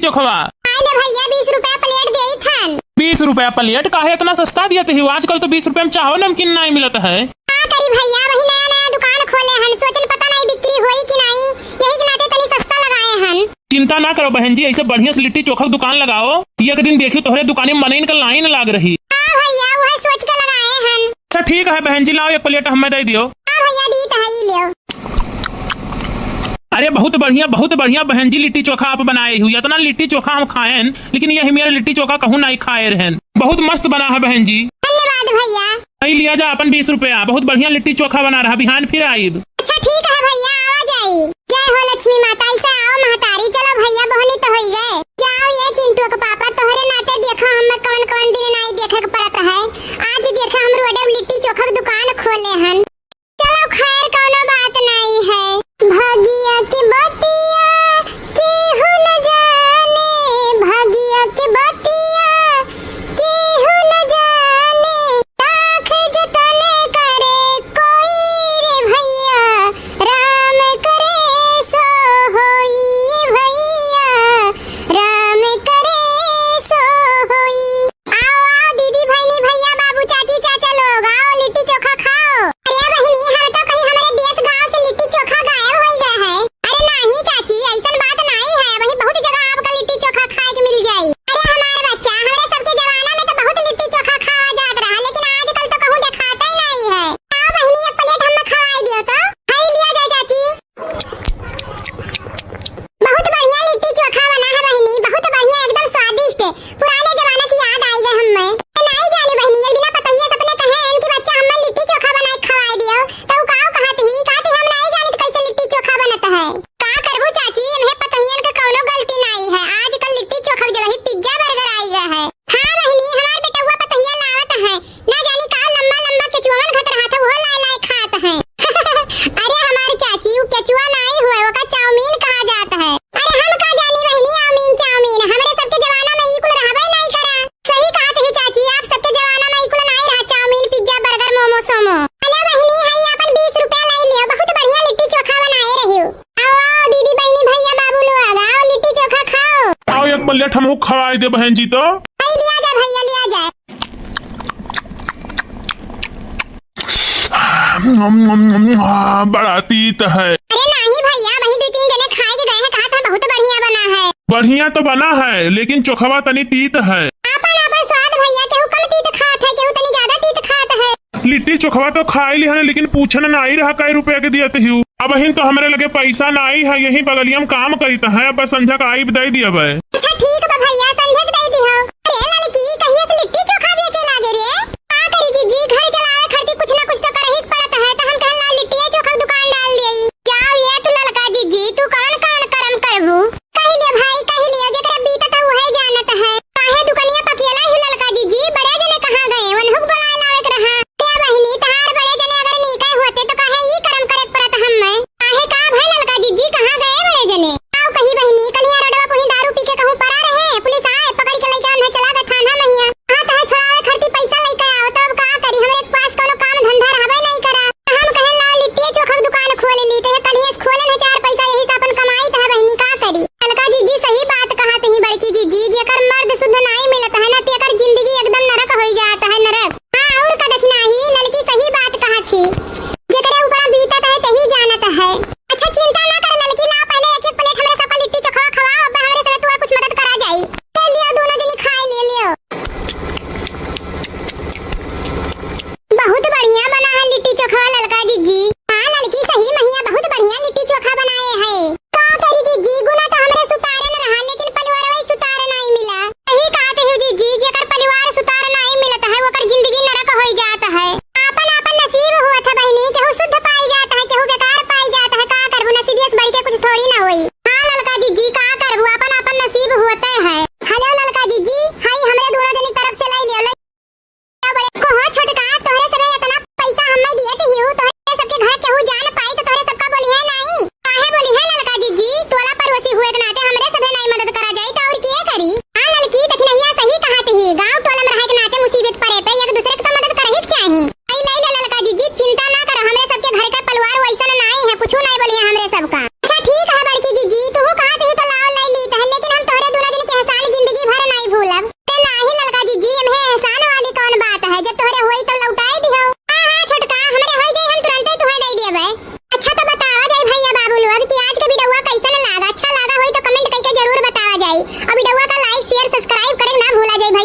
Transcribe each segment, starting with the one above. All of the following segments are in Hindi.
चोखवा? भैया 20 रुपया प्लेट देई थन। 20 रुपया प्लेट? काहे इतना सस्ता दिया थे? आजकल तो 20 रुपया में चाहो नमकीन नहीं मिलता है। का करी भैया, वही नया नया दुकान खोले हन, सोचन पता नहीं बिक्री होई कि नहीं, यही के नाते तनी सस्ता लगाए हन। चिंता ना करो बहन जी, ऐसे बढ़िया से लिट्टी चोखा की दुकान लगाओ, एक दिन देखियो तोहरे दुकान में मनइन का लाइन लाग रही। हां भैया, वही सोच के लगाए हन। अच्छा ठीक है बहन जी, लाओ एक प्लेट हमें दे दियो। हां भैया, दी त हई लियो। अरे बहुत बढ़िया बहन जी लिट्टी चोखा आप बनाए हुई। इतना लिट्टी चोखा हम खाए, लेकिन यही मेरा लिट्टी चोखा कहूँ नहीं खाए रहन। बहुत मस्त बना है बहन जी। धन्यवाद भैया। नहीं लिया जा अपन 20 रुपया, बहुत बढ़िया लिट्टी चोखा बना रहा। बिहान फिर आईब। अच्छा ठीक है भैया, आओ जाई। जय हो लक्ष्मी माता, ऐसे आओ महतारी। चलो भैया, बहनी तो होई गए। जाओ ये चिंटू के पापा, तोहरे नाते देखो हम कौन कौन दिन नहीं देखे के पड़त है। आज देखा हम रोडे लिट्टी चोखा की दुकान खोले हन। चलो खैर, कोनो बात नहीं है। भागिया की बतिया केहू न जाने, भागिया की बतिया केहू न जाने, ताख जतने करे कोई रे भैया, राम करे सो होई भैया, राम करे सो होई। आओ आओ दीदी बहनी भैया बाबू चाची चाचा लोग, आओ लिट्टी चोखा खाओ। अरे बहनी, हम तो कहीं हमारे देश गांव से लिट्टी चोखा गायब हो गया है। अरे नहीं चाची, ऐसा बात नहीं है, वहीं बहुत जगह आपका लिट्टी चोखा खाए के मिल जाई। अरे हमारे बच्चा, हमारे सबके जमाना में तो बहुत लिट्टी चोखा खाया जात रहा, लेकिन आजकल तो कहूं दिखाता ही नहीं है। आओ बहनी, एक प्लेट हमें खवाई दियो तो। खाई लिया जाए चाची। बहुत बढ़िया लिट्टी चोखा बना है बहनी, बहुत बढ़िया, एकदम स्वादिष्ट। पुराने जमाने की याद आई गई हमें। नहीं जानी बहनी, एक दिन पतोहिया सपने कहे कि बच्चा हमें लिट्टी चोखा बनाए खवाई दियो, तो उ काऊ कहत ही हम नहीं जानी कैसे लिट्टी चोखा बनत है। का करबू चाची, हमें पतोहियन के कोनो गलती नहीं है। आजकल लिट्टी चोखा की जगह पिज्जा बर्गर आई गया है। हां बहनी, हमार बेटा हुआ पतोहिया लावत है, ना जानी का लंबा लंबा केचुआन घत रहा था, वो लाई खात है। अरे हमार चाची, वो केचुआ नहीं हुआ, वो का चाउमीन कहा जाता है। अरे हम का जानी बहनी, आमीन चाउमीन हमरे सबके जमाना में इकुल रहबे नहीं करा। सही कहत है चाची, आप सबके जमाना में इकुल नहीं रहा, चाउमीन पिज्जा बर्गर मोमो सोमो। हेलो बहनी, हई अपन 20 रुपया ले लियो, बहुत बढ़िया लिट्टी चोखा बनाए रहियो। आओ आओ दीदी बहनी भैया बाबू लोग, आओ लिट्टी चोखा खाओ। आओ एक प्लेट हमको खवाई दे बहन जी तो। हई लिया जा भैया, लिया जा। बड़ा तीत है। अरे नहीं भैया, वही 2-3 जने खाए के गए हैं, कहा था बहुत बढ़िया बना है। बढ़िया तो बना है, लेकिन चोखवा तनी तीत है। आपन आपन स्वाद भैया, केहू कम तीत खात है, केहू तनी ज्यादा तीत खात है। लिट्टी चोखवा तो खाई ली है, लेकिन पूछन नहीं रहा कई रुपया के दिया थे। अब हिन तो हमारे लगे पैसा नहीं है, यही बगलिया में काम करता है। अब संझा का आई दे दिया बे। अच्छा ठीक बा भैया, संझा के दे दिहो। अरे लड़की, कहिए से लिट्टी चोखा बेचे लागे रे? का करी जीजी, घर चलावे खर्ची कुछ ना कुछ तो करही पड़त है, तो हम कहला लिट्टी चोखा दुकान डाल देई। जाओ ये तू लड़का जीजी, तू कौन कौन करम करबू? कहि ले भाई, कहि ले, जेकरा बीतत है वही जानत है। काहे दुकनिया पकेला ही लड़का जीजी, बड़े जने कहां गए? वनहुक बुलाए लावे के रहा। ते बहिनी, तहार बड़े जने अगर नीके होते तो काहे ई करम करे पड़त हम्मे? काहे का भाई लड़का जीजी, कहां गए बड़े जने? आओ कही बहिनी, कलिया रोडवा पुही दारू पी के कहूं पर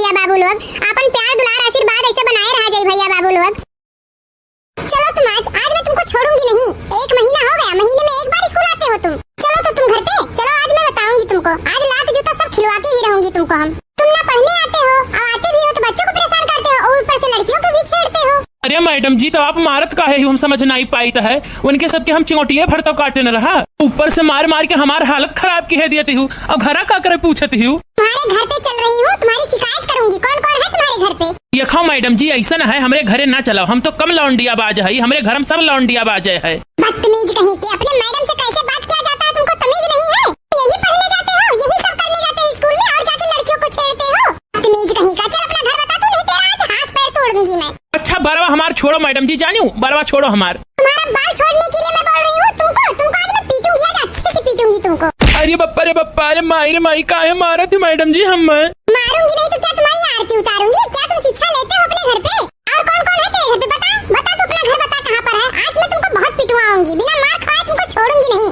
भैया बाबू लोग, अपन प्यार दुलार आशीर्वाद ऐसे बनाए रह जाए भैया बाबू लोग। चलो तुम आज मैं तुमको छोड़ूंगी नहीं। 1 महीना हो गया, महीने में एक बार स्कूल आते हो तुम। चलो तो तुम घर पे चलो, आज मैं बताऊंगी तुमको। आज लात जूता सब खिलवा के ही रहूंगी तुमको हम। तुम ना पढ़ने आते हो और आते भी हो तो बच्चों को परेशान करते हो और ऊपर से लड़कियों को भी छेड़ते हो। अरे मैडम जी, तो आप मारत काहे हम समझ नहीं पाई है। उनके सबके हम चिंगोटिए भरतो काटे न रहा, ऊपर से मार मार के हमार हालत खराब की है देती हूँ। अब घरा का करे पूछती हूँ। तुम्हारे घर पे चल रही हूँ, तुम्हारी शिकायत करूंगी। कौन कौन है तुम्हारे घर पे? ये खाओ मैडम जी, ऐसा न है हमरे घरे ना चलाओ। हम तो कम लौंडिया बाज है, हमरे घर में सब लौंडिया बाज है। बदतमीज कहीं के, अपने मैडम से कैसे बात किया जाता है तुमको तमीज नहीं है? यही पढ़ने जाते हो, यही सब करने जाते हो स्कूल में और जाके लड़कियों को छेड़ते हो। बदतमीज कहीं का, चल अपना घर बता, तू नहीं तेरा आज हाथ पैर तोड़ दूंगी मैं। अच्छा बरवा हमार छोड़ो मैडम जी, जानी हूँ बरवा छोड़ो हमार। तुम्हारा बाल छोड़ने के लिए मैं बोल रही हूँ तुमको आज मैं पीटूंगी, आज अच्छे से पीटूंगी तुमको। अरे बप्पा अरे माई काहे मारा थी मैडम जी हम? मारूंगी नहीं तो क्या तुम्हारी आरती उतारूंगी? क्या तुम शिक्षा लेते हो अपने घर पे? और कौन कौन है तेरे घर पे? बता तू अपना घर बता कहाँ पर है। आज मैं तुमको बहुत पिटवाऊंगी, बिना मार खाए तुमको छोड़ूंगी नहीं।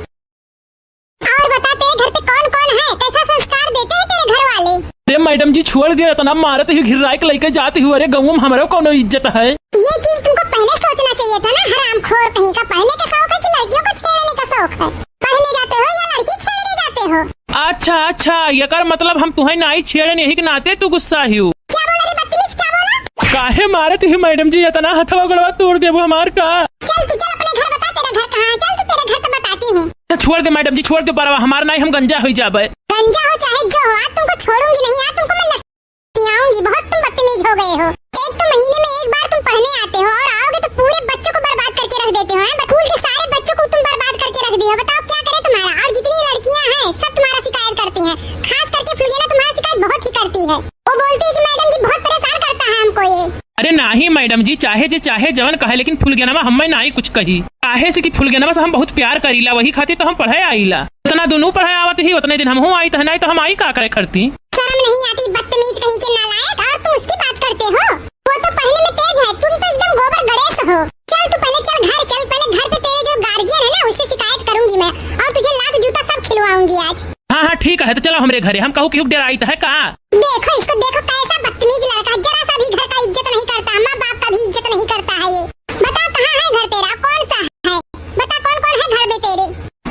और बता तेरे घर पे कौन कौन है, कैसा संस्कार देते हैं तेरे घर वाले? अरे मैडम जी छोड़ दिया तो ना मारत ही घिराई के लेके जाती हूँ। अरे गाँव में हमारे कौन इज्जत है? ये चीज तुमको पहले सोचना चाहिए था ना। हरामखोर कहीं का, पढ़ने का शौक है कि लड़कियों को छेड़ने का शौक है? पढ़ने जाते हो या लड़की छेड़ने जाते हो? अच्छा ये कर मतलब हम तुम्हें नाई छेड़न यही के नाते तू गुस्सा ही हूँ। क्या बोला रे बदतमीज, क्या बोला? काहे मारत ही मैडम जी, इतना हथवा गड़वा तोड़ देबो हमार का। चल तू चल अपने घर बता, तेरा घर कहाँ है? चल तू तेरे घर तो बताती हूँ। छोड़ दे मैडम जी, छोड़ दे बरवा हमार नाई, हम गंजा हो जाबे। गंजा हो चाहे जो हो, आज तुमको छोड़ूंगी नहीं। आज तुमको मैं लतियाऊंगी। बहुत तुम बदतमीज हो गए हो। एक तो महीने में एक बार तुम पढ़ने आते हो और आओगे तो पूरे बच्चों को बर्बाद करके रख देते हो। स्कूल के सारे बच्चों को तुम बर्बाद करके रख दिए हो। बताओ क्या करे तुम्हारा? और जितनी लड़कियां हैं सब तुम्हारा शिकायत करती हैं। खास करके फुलगेना तुम्हारा शिकायत बहुत ही करती है। वो बोलती है कि मैडम जी बहुत परेशान करता है हमको ये। अरे नहीं मैडम जी, चाहे जवन कहे, लेकिन फुलगेनवा हमें नहीं कुछ कही। काहे से कि फुलगेनवा से हम बहुत प्यार करीला, वही खातिर तो हम पढ़े आईला। इतना दोनों पढ़े आवत ही उतने दिन हम आई तो नहीं तो हम आई का करे करती। शर्म नहीं आती बदतमीज कहीं के नालायक, और तुम उसकी बात करते हो? वो तो पढ़ने में तेज है, तुम तो एकदम गोबर गणेश हो। चल तू पहले चल घर, चल पहले घर पे तेरे जो गार्जियन है ना उससे शिकायत करूंगी मैं, और तुझे लात जूता सब खिलवाऊंगी आज। हाँ ठीक है, तो चलो हमरे घरे। हम कहूँ कि डराई है का? देखो इसको, देखो कैसा बदतमीज लड़का, जरा सा भी घर का इज्जत नहीं करता, माँ बाप का भी इज्जत नहीं करता है ये। बता कहाँ है घर तेरा, कौन सा है? बता कौन कौन है घर में तेरे?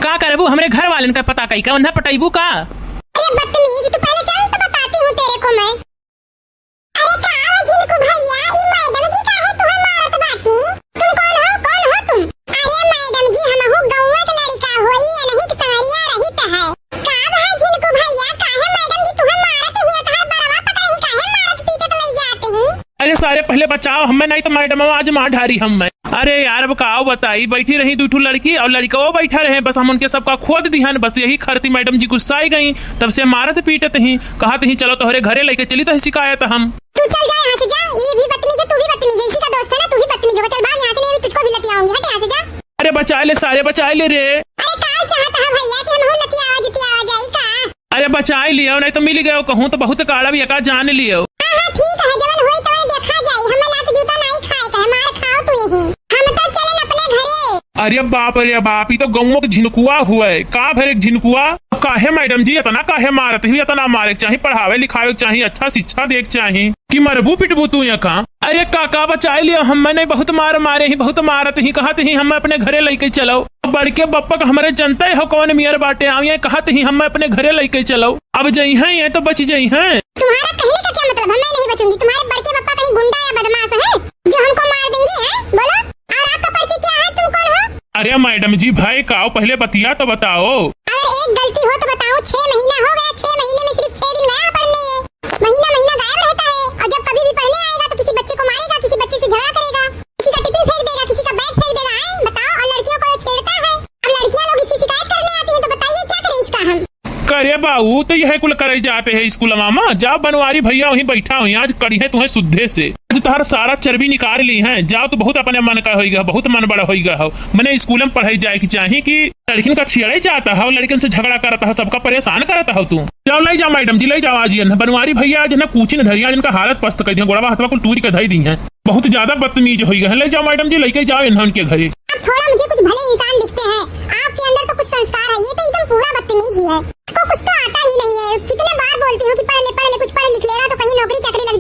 का करबू हमरे घर वाले का पता कई का वन्ना पटाइबू का? अरे बदतमीज, तू पहले चल तो बताती हूँ तेरे को मैं। अरे कहाँ हो झिनकू भैया, ये मैडम जी काहे तुम्हें मारत बाटी? तुम कौन हो तुम? अरे मैडम जी हमहू गौवा के लड़का होई, नहीं कि संगरिया रहित है। का भाई झिनकू भैया, काहे मैडम जी तुम्हें मारत ही? काहे बरवा पकड़ ही, काहे मारत पीटत ले जाते ही? अरे सारे पहले बचाओ हमें, नहीं तो मैडम आज मार ढारी हम। अरे यार अब काओ बताई, बैठी रही दूठू लड़की और लड़का वो बैठा रहे, बस हम उनके सबका खोद दिहन। बस यही खरती मैडम जी गुस्सा आई गई, तब से मारत पीटत ही, कहत ही चलो तोहरे घरे लेके चली तो शिकायत हम। तू चल जा यहाँ से, जा। ये भी बदतमीज है, तू भी बदतमीज है, इसी का दोस्त है ना, तू भी बदतमीज होगा। चल भाग यहाँ से, नहीं तुझको भी लतियाऊंगी। हट यहाँ से जा। अरे बचा ले सारे, बचा ले रे। अरे काल चाहता है भैया कि हम लतिया जाई का? अरे बचा लियो, नहीं तो मिल गयो कहूँ तो बहुत काड़ा भी एका जान लियो। हां ठीक है, जवन होई तो देखा जाई। हमें लात जूता नहीं खाए कहे, मार खाओ तू यही। हम तो चलन अपने घरे। अरे बाप, ये तो गाँव के झिनकुआ हुआ है। का भर एक झिनकुआ? काहे मैडम जी इतना काहे मारत हुई? इतना मारे चाहिए, पढ़ावे लिखावे चाहिए, अच्छा शिक्षा देख चाहिए कि मरबू पिटबू तू यहाँ का? अरे काका बचा लियो, हम नहीं बहुत मारे ही, बहुत मारत ही, कहत ही हम अपने घरे लेके चलो। बड़के बप्पा का हमारे जनता हो कौन मियर बाटे आवे, कहत ही हम अपने घरे लेके चलो। अब जई हैं ये तो बच जई हैं। तुम्हारा कहने का क्या मतलब? मैं नहीं बचूंगी। तुम्हारे बड़के पापा कहीं गुंडा या बदमाश है जो हमको मार देंगे हैं? बोलो। और आपका परिचय क्या है? तुम कौन हो? अरे मैडम जी भाई काओ पहले बतिया तो बताओ। अगर एक गलती हो तो बताओ। 6 महीना हो गया, 6 महीने में सिर्फ 6 दिन गया पढ़ने। महीना गायब रहता है, और जब कभी भी पढ़ने आएगा तो किसी बच्चे को मारेगा, किसी बच्चे से झगड़ा करेगा, किसी का टिफिन फेंक देगा, किसी का बैग फेंक देगा। बताओ, और लड़कियों को छेड़ता है। अब लड़कियां लोग इसकी शिकायत करने आती हैं, तो बताइए क्या करें इसका हम? करे बाबू तो यह कुल करे जाते हैं स्कूल मामा। जाओ बनवारी भैया वहीं बैठा हुई, आज कड़ी है तुम्हें शुद्धे से। आज तुम्हारा सारा चर्बी निकाल ली है। जाओ तो बहुत अपने मन का होगा, बहुत मन बड़ा होगा हो। मैंने स्कूल में पढ़ाई जाए की चाहिए कि लड़किन का छेड़े जाता है, लड़किन से झगड़ा करता है, सबका परेशान करता हो तू। जाओ ले जाओ मैडम जी, ले जाओ आज बनवारी भैया आज ना पूछी न धरिया, जिनका हालत पस्त कर दिया, गोड़वा हथवा को टूरी के धई दी है, बहुत ज्यादा बदतमीज हो गए। ले जाओ मैडम जी, लेके जाओ इन्हें उनके घरे। थोड़ा मुझे कुछ भले इंसान दिखते हैं, आपके अंदर तो कुछ संस्कार है, ये तो एकदम पूरा बदतमीज ही है। इसको कुछ तो आता ही नहीं है। कितने बार बोलती हूँ कि पढ़ ले, कुछ पढ़ लिख लेगा तो कहीं नौकरी चाकरी लग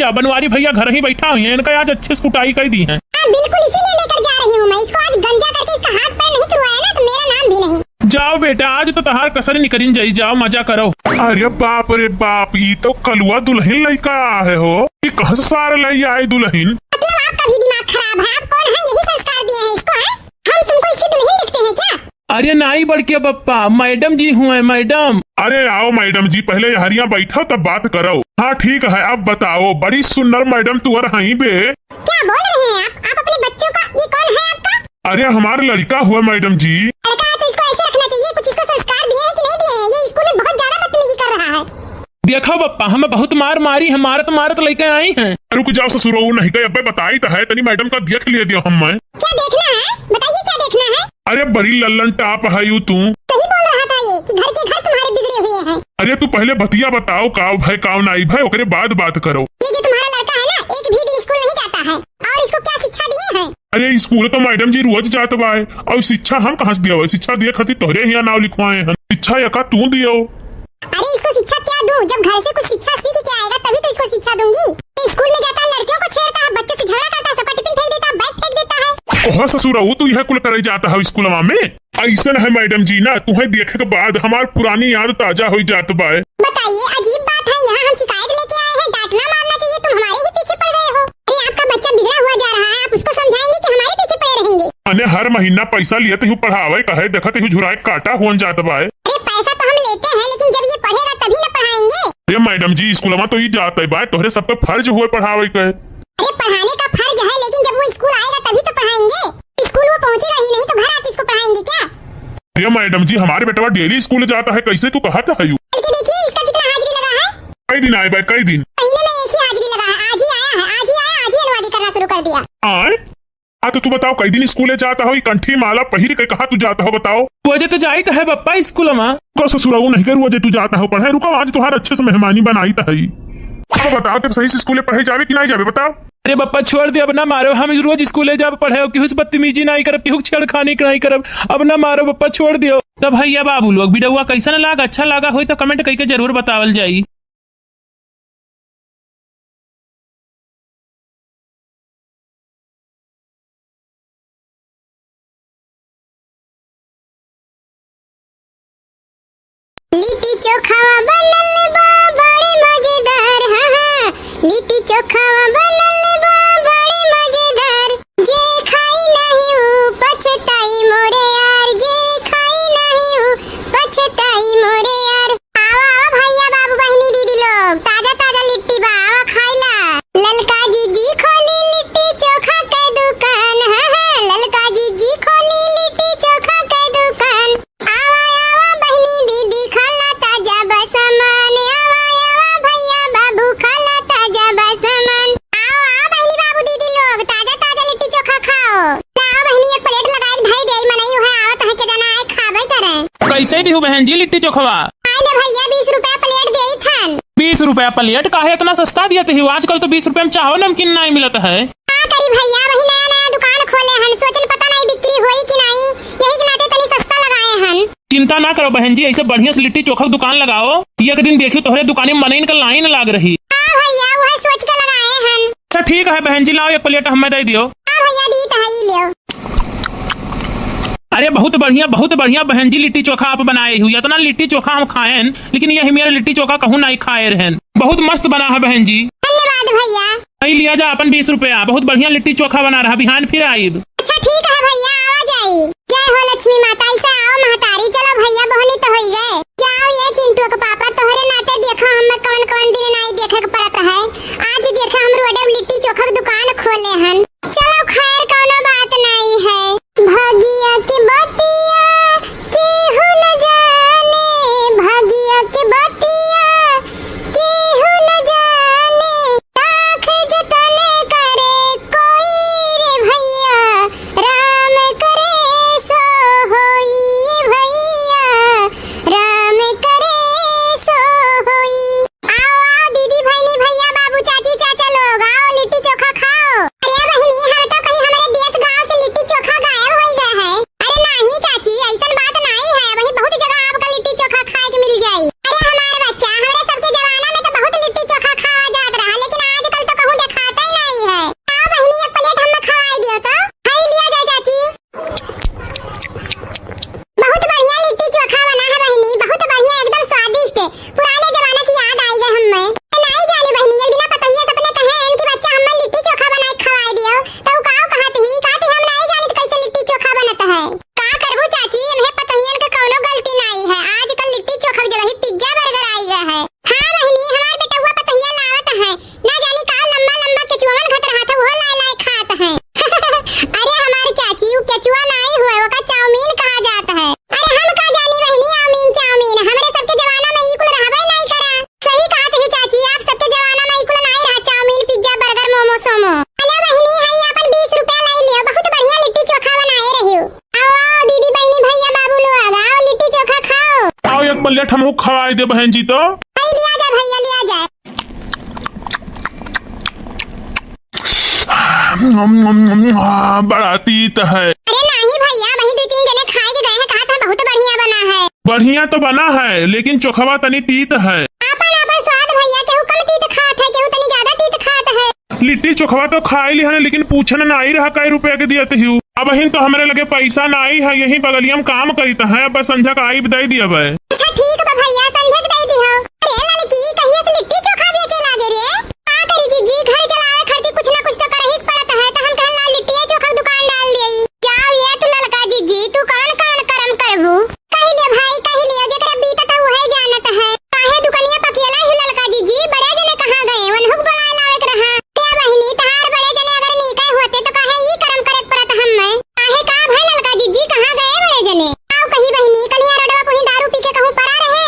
जा, बनवारी भैया घर ही बैठा हुई है, इनका आज अच्छे से कुटाई कर दी है। हाँ बिल्कुल, इसीलिए लेकर जा रही हूँ मैं इसको। आज गंजा करके इसका हाथ पैर नहीं तुड़वाया ना तो मेरा नाम भी नहीं। जाओ बेटा, आज तो तहार कसर निकलिन जाई, जाओ मजा करो। अरे बाप रे बाप, ये तो कलुआ दुल्हन लड़का है हो, ये कहाँ से सारे लाई आए दुल्हन? मतलब आपका भी दिमाग खराब है? आप कौन है? यही संस्कार दिए हैं इसको है? हम तुमको इसकी दुल्हन दिखते हैं क्या? अरे नहीं बड़के पप्पा, मैडम जी हुए मैडम। अरे आओ मैडम जी, पहले हरिया बैठो तब बात करो। हाँ ठीक है, अब बताओ, बड़ी सुंदर मैडम तुअर हई बे। क्या बोल रहे हैं आप अपने बच्चों का? ये कौन है आपका? अरे हमारा लड़का हुआ मैडम जी। लड़का है तो इसको ऐसे रखना चाहिए। कुछ इसको संस्कार दिए हैं कि नहीं दिए हैं? ये स्कूल में बहुत ज्यादा बदतमीजी कर रहा है। देखो पप्पा, हमें बहुत मार मारी है, मारत लेके आई हैं। रुक जाओ ससुरो, नहीं गए अब बताई तो है, तनी मैडम का देख लिए दियो हम। क्या देखना है? बताइए क्या देखना है? अरे बड़ी लल्लन टाप है यू तू। सही बोल रहा था ये कि घर के घर तुम्हारे बिगड़े हुए हैं। अरे तू पहले बतिया बताओ, काव भाई काव नाई भाई, ओकरे बाद बात करो। ये जो तुम्हारा लड़का है ना, एक भी दिन स्कूल नहीं जाता है। और इसको क्या शिक्षा दिए हैं? अरे स्कूल तो मैडम जी रोज जात बा, और शिक्षा हम कहाँ से दिया? शिक्षा दिए खातिर तोहरे यहाँ नाव लिखवाए हैं, शिक्षा यका तू दियो। अरे इसको शिक्षा क्या दूं? जब घर से कुछ शिक्षा सीख के आएगा तभी तो इसको शिक्षा दूंगी। ये स्कूल में जाता है, लड़कियों को छेड़ता है, बच्चों से झगड़ा करता है, सबका टिफिन फेंक देता है, बैग फेंक देता है। ओह ससुरा, तू यह कुल करे जाता है स्कूल में? ऐसा है मैडम जी ना, तुम्हें देखे के बाद हमार पुरानी याद ताजा हो जात बा। बताइए, अजीब बात है। यहाँ हम शिकायत लेके आए हैं, डांटना मारना चाहिए, तुम हमारे ही पीछे पड़ गए हो। अरे आपका बच्चा बिगड़ा हुआ जा रहा है, आप उसको समझाएंगे कि हमारे पीछे पड़े रहेंगे? अने हर महीना पैसा लिए तो पढ़ावे कहे, देखा तो झुराए काटा हुआ जात बा। अरे पैसा तो हम लेते हैं, लेकिन जब ये पढ़ेगा तभी न पढ़ाएंगे। अरे मैडम जी, स्कूल में तो ये जाता है बा, तोहरे सब पे फर्ज हुए पढ़ावे के। अरे पढ़ाने का फर्ज है, लेकिन जब वो स्कूल आएगा तभी तो पढ़ाएंगे। स्कूल वो पहुँचेगा ही नहीं तो घर आके इसको पढ़ाएंगे क्या? अरे मैडम जी, हमारे बेटा डेली स्कूल जाता है, कैसे तू कहता है यू? बल्कि देखिए इसका कितना हाजिरी लगा है। कई दिन आए बा, कई दिन महीने में एक ही हाजिरी लगा है। आज ही आया है, आज ही आया, आज ही अनुवादी करना शुरू कर दिया। आए। हाँ तो तू बताओ, कई दिन स्कूल जाता हो? कंठी माला पहिर के कहा तू जाता हो, बताओ। वजह तो जाई तो है पप्पा स्कूल में। को ससुरा नहीं कर वजह तू जाता हो पढ़े? रुको, आज तुम्हारा अच्छे से मेहमानी बनाई तो है। अब बताओ, तो सही से स्कूल पढ़े जावे कि नहीं जावे, बताओ। अरे बप्पा छोड़ दे, अब ना मारो, हम रोज स्कूल जब पढ़े केहू से बदतमीजी नहीं करब, केहू छेड़खानी नहीं करब, अब ना मारो बप्पा, छोड़ दियो। तो भैया बाबू लोग वीडियो कैसा लगा, अच्छा लगा हो तो कमेंट करके जरूर बतावल जाई। लिट्टी चोखा बनल बा बड़ी मजेदार। हाँ हाँ, लिट्टी चोखा बनल बा बड़ी मजेदार। जे खाई नहीं ऊ पछताई मोरे यार, जे खाई नहीं ऊ पछताई मोरे यार। आओ आओ भैया बाबू बहनी दीदी लोग, ताजा ताजा लिट्टी बा, आओ खाइला। ललका जीजी खोली लिट्टी चोखा के दुकान। हाँ हाँ, ललका जीजी खोली लिट्टी चोखा के दुकान। आवा आवा बहनी दीदी खाला ताजा बसमान। आवा आवा भैया बाबू खाला ताजा बसमान। आओ आओ बहनी बाबू दीदी लोग, ताजा ताजा लिट्टी चोखा खाओ। लाओ बहनी एक प्लेट लगाए भाई दे मनई है, आओ तह के जना आए खाबे करे। कैसे दी बहन जी लिट्टी चोखवा? आइले भैया 20 रुपया प्लेट देई थन। 20 रुपया प्लेट काहे इतना सस्ता दिया थे? आजकल तो 20 रुपया में चाहो नमकीन नहीं मिलता है। का करी भैया, वही नया नया दुकान खोले हन, सोचन पता नहीं बिक्री होई कि नहीं, यही के नाते तनी सस्ता लगाए हन। चिंता ना करो बहन जी, ऐसे बढ़िया से लिट्टी चोखा की दुकान लगाओ, एक दिन देखियो तोहरे दुकान में मनइन का लाइन लाग रही। हां भैया, वो है सोच के लगाए हन। अच्छा ठीक है बहन जी, लाओ एक प्लेट हमें दे दियो। हां भैया दी त है, लियो। अरे बहुत बढ़िया बहन जी लिट्टी चोखा आप बनाए हुई। इतना लिट्टी चोखा हम खाए, लेकिन यही मेरा लिट्टी चोखा कहूँ नहीं खाए रहन। बहुत मस्त बना है बहन जी। धन्यवाद भैया। नहीं लिया जा अपन 20 रुपया, बहुत बढ़िया लिट्टी चोखा बना रहा, बिहान फिर आईब। अच्छा ठीक है भैया, आओ जाई। जय हो लक्ष्मी माता, ऐसा आओ महतारी। चलो भैया बहनी तो होई गए, जाओ ये चिंटू के पापा तोहरे नाते देखा हम कौन कौन दिन नहीं देखे के पड़त है। आज देखा हम रोडे लिट्टी चोखा की दुकान खोले हन। चलो खैर कोनो बात नहीं है। भागिया की बतिया केहू न जाने, भागिया की बतिया केहू न जाने। ताख जतन करे कोई रे भैया, हमहू खवाए दे बहन जी तो। भाई लिया जाए भैया लिया जाए। बड़ा तीत है। अरे नहीं भैया, वही 2-3 जने खाए के गए हैं, कहा था बहुत बढ़िया बना है। बढ़िया तो बना है लेकिन चोखवा तनी तीत है। आपन स्वाद भैया, केहू कम तीत खात है, केहू तनी ज्यादा तीत खात है। लिट्टी चोखवा तो खाई ली है लेकिन पूछन ना आई रहा कई रुपया के दिया हूँ। अब हिन तो हमारे लगे पैसा ना आई है, यही बगलिया में काम करी है। अब संझा का आई बधाई दिया बे। अच्छा ठीक बा भैया, संझा के दे दिहो। अरे लड़की कहिए से लिट्टी चोखा बेचे लागे रे। का करी जीजी, घर चलावे खर्ची कुछ ना कुछ तो करही पड़त है, तो हम कहला लिट्टी चोखा दुकान डाल देई। जाओ ये तू लड़का जीजी, तू कौन करम करबू। कहि ले भाई कहि ले, जेकरा बीतत है वही जानत है। काहे दुकानिया पकेला ही लड़का जीजी, बड़े जने कहां गए, वनहुक बुलाए लावे के रहा। क्या बहिनी तहार बड़े जने अगर नीके होते तो काहे ई करम करे पड़त हम्मे। काहे का भाई लड़का जीजी कहां गए बड़े जने। आओ कही बहिनी, कलिया रोडवा पुही दारू पी के कहूं परा रहे।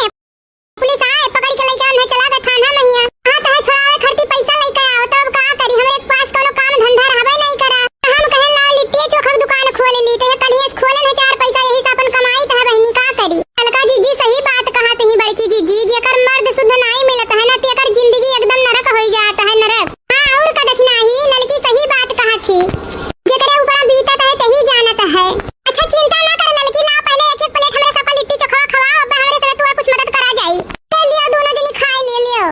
पुलिस आए पकड़ के लइका में चला गए थाना महिया। हां तहे छोड़ावे खर्ची पैसा लइका आओ, तब का करी, हमरे पास कोनो काम धंधा रहबे नहीं करा। हम कहे ला लिट्टी चोखा की दुकान खोल ली, ते कलिया से खोलन है 4 पैसा, यही से अपन कमाई तह बहिनी का करी। लड़का जीजी सही बात कहत ही बड़की जीजी, जेकर मर्द शुद्ध नहीं मिलत है ना, तेकर जिंदगी एकदम नरक हो जात है, नरक। हां और का देखना ही, लड़की सही बात कहत थी, जेकरे ऊपर बीतत है तही जानत है। अच्छा चिंता ना कर लड़की, ला पहले एक प्लेट हमरे सबका लिट्टी चोखा खवाओ, अब हमरे से तू कुछ मदद करा जाई। ले लियो दोनों जनी खाए ले लियो।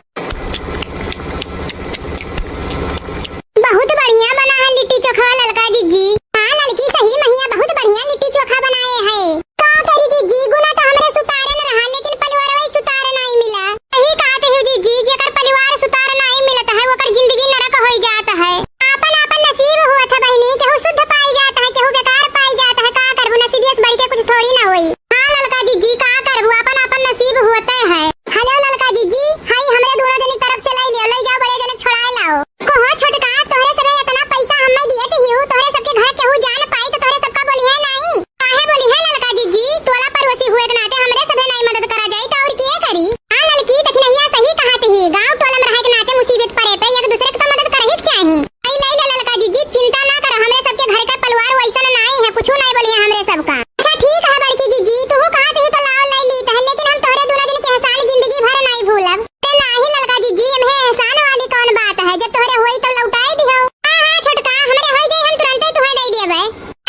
बहुत बढ़िया बना है लिट्टी चोखा लड़का जीजी। हां लड़की सही महिया बहुत बढ़िया लिट्टी चोखा बनाए है। का करी जीजी, गुना तो हमरे सुतारे न रहा, लेकिन परिवार वही सुतार नहीं मिला। सही कहते हो जीजी, जेकर परिवार सुतार नहीं मिलत है ओकर जिंदगी नरक हो जात है। आपन आपन नसीब हुआ था बहिनी, केहू शुद्ध पाई जात है, केहू बेकार पाई जात है। का करबू, नसीबियत बढ़ के कुछ थोड़ी ना होई। हां लड़का जीजी का करबू, आपन आपन नसीब होते है। हेलो लड़का जीजी, हाई हमरे दोनों जनी तरफ से ले लियो, ले जाओ बड़े जने छोड़ाए लाओ। कोहो छोटका, तोहरे सबे इतना पैसा हम्मे दिए थे हियो, तोहरे सबके घर केहू जान पाई तो तोहरे सबका बोली है नहीं। काहे बोली है लड़का जीजी, टोला पड़ोसी हुए के नाते हमरे सबे नहीं मदद करा जाई तो और के करी। हां लड़की देखनहिया सही कहत ही, गांव टोला में रहे के नाते मुसीबत पड़े पे एक दूसरे के तो मदद करही चाहिए। आई ले लड़का जीजी, चिंता ना कर, हमरे सबके घर का परिवार वैसा नहीं है, कुछ नहीं बोली हमरे सबका। अच्छा ठीक है बड़की जीजी, तू कहत ही तो लाओ ले ली तह, लेकिन हम तोहरे दोनों जन के एहसान जिंदगी भर नहीं भूलब। ते नाही लड़का जीजी, एमे एहसान वाली कौन बात है, जब तोहरे होई तो लौटाए दिहो। हां छोटका, हमरे होई जाई हम तुरंत ही तुहे दे देबे।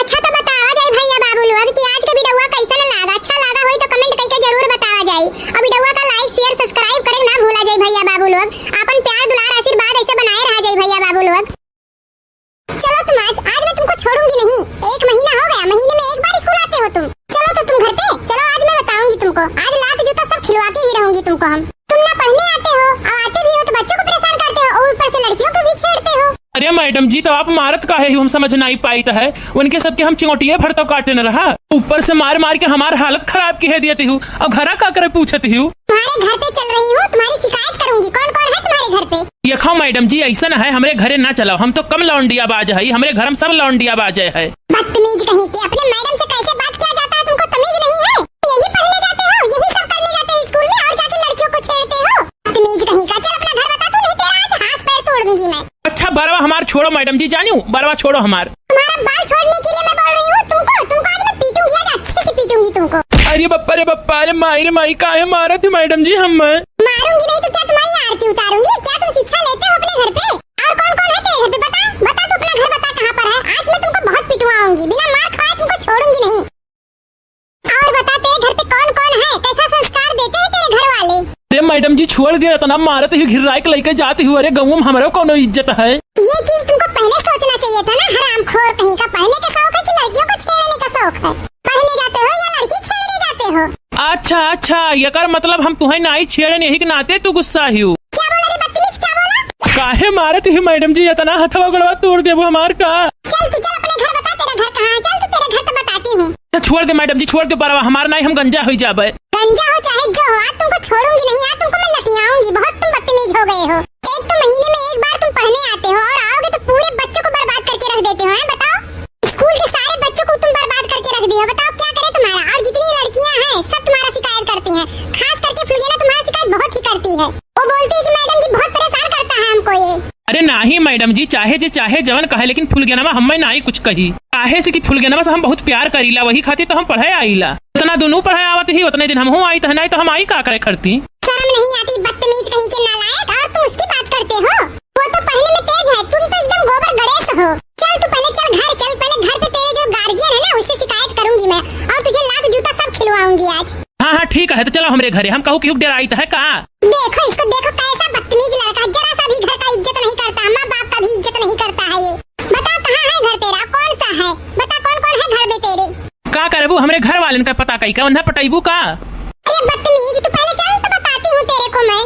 अच्छा तो बतावा जाई भैया बाबू लोग कि आज के वीडियोवा कैसन लागा। अच्छा लागा होई तो कमेंट करके जरूर बतावा जाई। और वीडियोवा का लाइक शेयर सब्सक्राइब करे ना भूला जाई भैया बाबू लोग। अपन प्यार दुलार आशीर्वाद ऐसे बनाए रहा जाई भैया बाबू लोग। चलो तुम आज मैं तुमको छोड़ूंगी नहीं। 1 महीना हो गया, महीने में 1 बार स्कूल आते हो तुम। चलो तो तुम घर पे चलो, आज मैं बताऊंगी तुमको। आज लात जूता सब खिलवा के ही रहूंगी तुमको हम। तुम ना पढ़ने आते हो और आते भी हो तो बच्चों को परेशान करते हो और ऊपर से लड़कियों को भी छेड़ते हो। अरे मैडम जी, तो आप मारत का है हम समझ नहीं पाई है। उनके सबके हम चिंगोटिए भर तो काटे न रहा, ऊपर से मार मार के हमार हालत खराब की है देती हूँ। अब घरा का करे पूछती हूँ। तुम्हारे घर पे चल रही हूँ, तुम्हारी शिकायत करूंगी। कौन कौन है तुम्हारे घर पे? ये खाओ मैडम जी, ऐसा न है हमरे घरे ना चलाओ, हम तो कम लौंडिया बाज है, हमरे घर में सब लौंडिया बाज है। बदतमीज कहीं के, अपने मैडम से कैसे बात किया जाता है, तुमको तमीज नहीं है? यही पढ़ने जाते हो, यही सब करने जाते हो स्कूल में और जाके लड़कियों को छेड़ते हो। बदतमीज कहीं का, चल अपना घर बता, तू नहीं तेरा आज हाथ पैर तोड़ दूंगी मैं। अच्छा बरवा हमार छोड़ो मैडम जी, जानियो बरवा छोड़ो हमार। तुम्हारा बाल छोड़ने के लिए मैं बोल रही हूँ तुमको आज मैं पीटूंगी, आज अच्छे से पीटूंगी तुमको। अरे बप्पा रे माई काहे मारा थी मैडम जी हम? मारूंगी नहीं तो क्या तुम्हारी आरती उतारूंगी? क्या तुम शिक्षा लेते हो अपने घर पे? और कौन कौन है तेरे घर पे, बता तू अपना घर बता कहाँ पर है। आज मैं तुमको बहुत पिटवाऊंगी, बिना मार खाए तुमको छोड़ूंगी नहीं। और बता तेरे घर पे कौन कौन है, कैसा संस्कार देते हैं तेरे घर वाले? अरे मैडम जी छोड़ दिया तो ना मारत ही घिराई के लेके जाती हूँ। अरे गाँव में हमारे कौन इज्जत है? ये चीज तुमको पहले सोचना चाहिए था ना। हरामखोर कहीं का, पढ़ने का शौक है कि लड़कियों को छेड़ने का शौक है? पढ़ने जाते हो या लड़की छेड़ने जाते हो? अच्छा ये कर मतलब हम तुम्हें नहीं छेड़े नहीं के नाते तू गुस्सा ही हो। क्या बोला रे बदतमीज, क्या बोला? काहे मारत ही मैडम जी, इतना हथवा गड़वा तोड़ देबो हमार का। चल तू चल अपने घर बता, तेरा घर कहाँ है? चल तू तेरे घर तो बताती हूँ। छोड़ दे मैडम जी, छोड़ दे बरवा, हमार नहीं हम गंजा हो जाबे। गंजा हो चाहे जो हो, आज तुमको छोड़ूंगी नहीं, आज तुमको मैं लतियाऊंगी। बहुत तुम बदतमीज हो गए हो। एक तो महीने में 1 बार तुम पढ़ने आते हो और आओगे तो पूरे बच्चों को बर्बाद करके रख देते हो। हैं बताओ, स्कूल के सारे बच्चों को तुम बर्बाद करके रख दिए हो। बताओ क्या करे तुम्हारा? और जितनी लड़कियां हैं सब तुम्हारा शिकायत करती हैं, खास करके फुलगेना तुम्हारा शिकायत बहुत ही करती है। वो बोलती है कि मैडम जी बहुत परेशान करता है हमको ये। अरे नहीं मैडम जी चाहे जे चाहे जवन कहे लेकिन फुलगेनवा हमें ना ही कुछ कही काहे से कि फुलगेनवा से हम बहुत प्यार करीला वही खातिर तो हम पढ़े आईला उतना दोनों पढ़े आवत ही उतने दिन हम आई तो नहीं तो हम आई का करे करती शर्म नहीं आती बदतमीज कहीं के नालायक और तुम उसकी बात करते हो वो तो पढ़ने में तेज है तुम तो एकदम गोबर गणेश हो चल तू पहले चल घर चल पहले घर पे तेरे जो गार्जियन है ना उससे शिकायत करूंगी मैं और तुझे लात जूता सब खिलवाऊंगी आज हाँ ठीक है तो चलो हमरे घरे हम कहूँ क्यों डराई है का देखो इसको देखो कैसा बदतमीज लड़का जरा सा भी घर का इज्जत नहीं करता माँ बाप का भी इज्जत नहीं करता है ये बता कहाँ है घर तेरा कौन सा है बता कौन कौन है घर में तेरे का करबू हमरे घर वाले का पता कई का उन्हें पटाइबू का अरे बदतमीज तू पहले चल तो बताती हूँ तेरे को मैं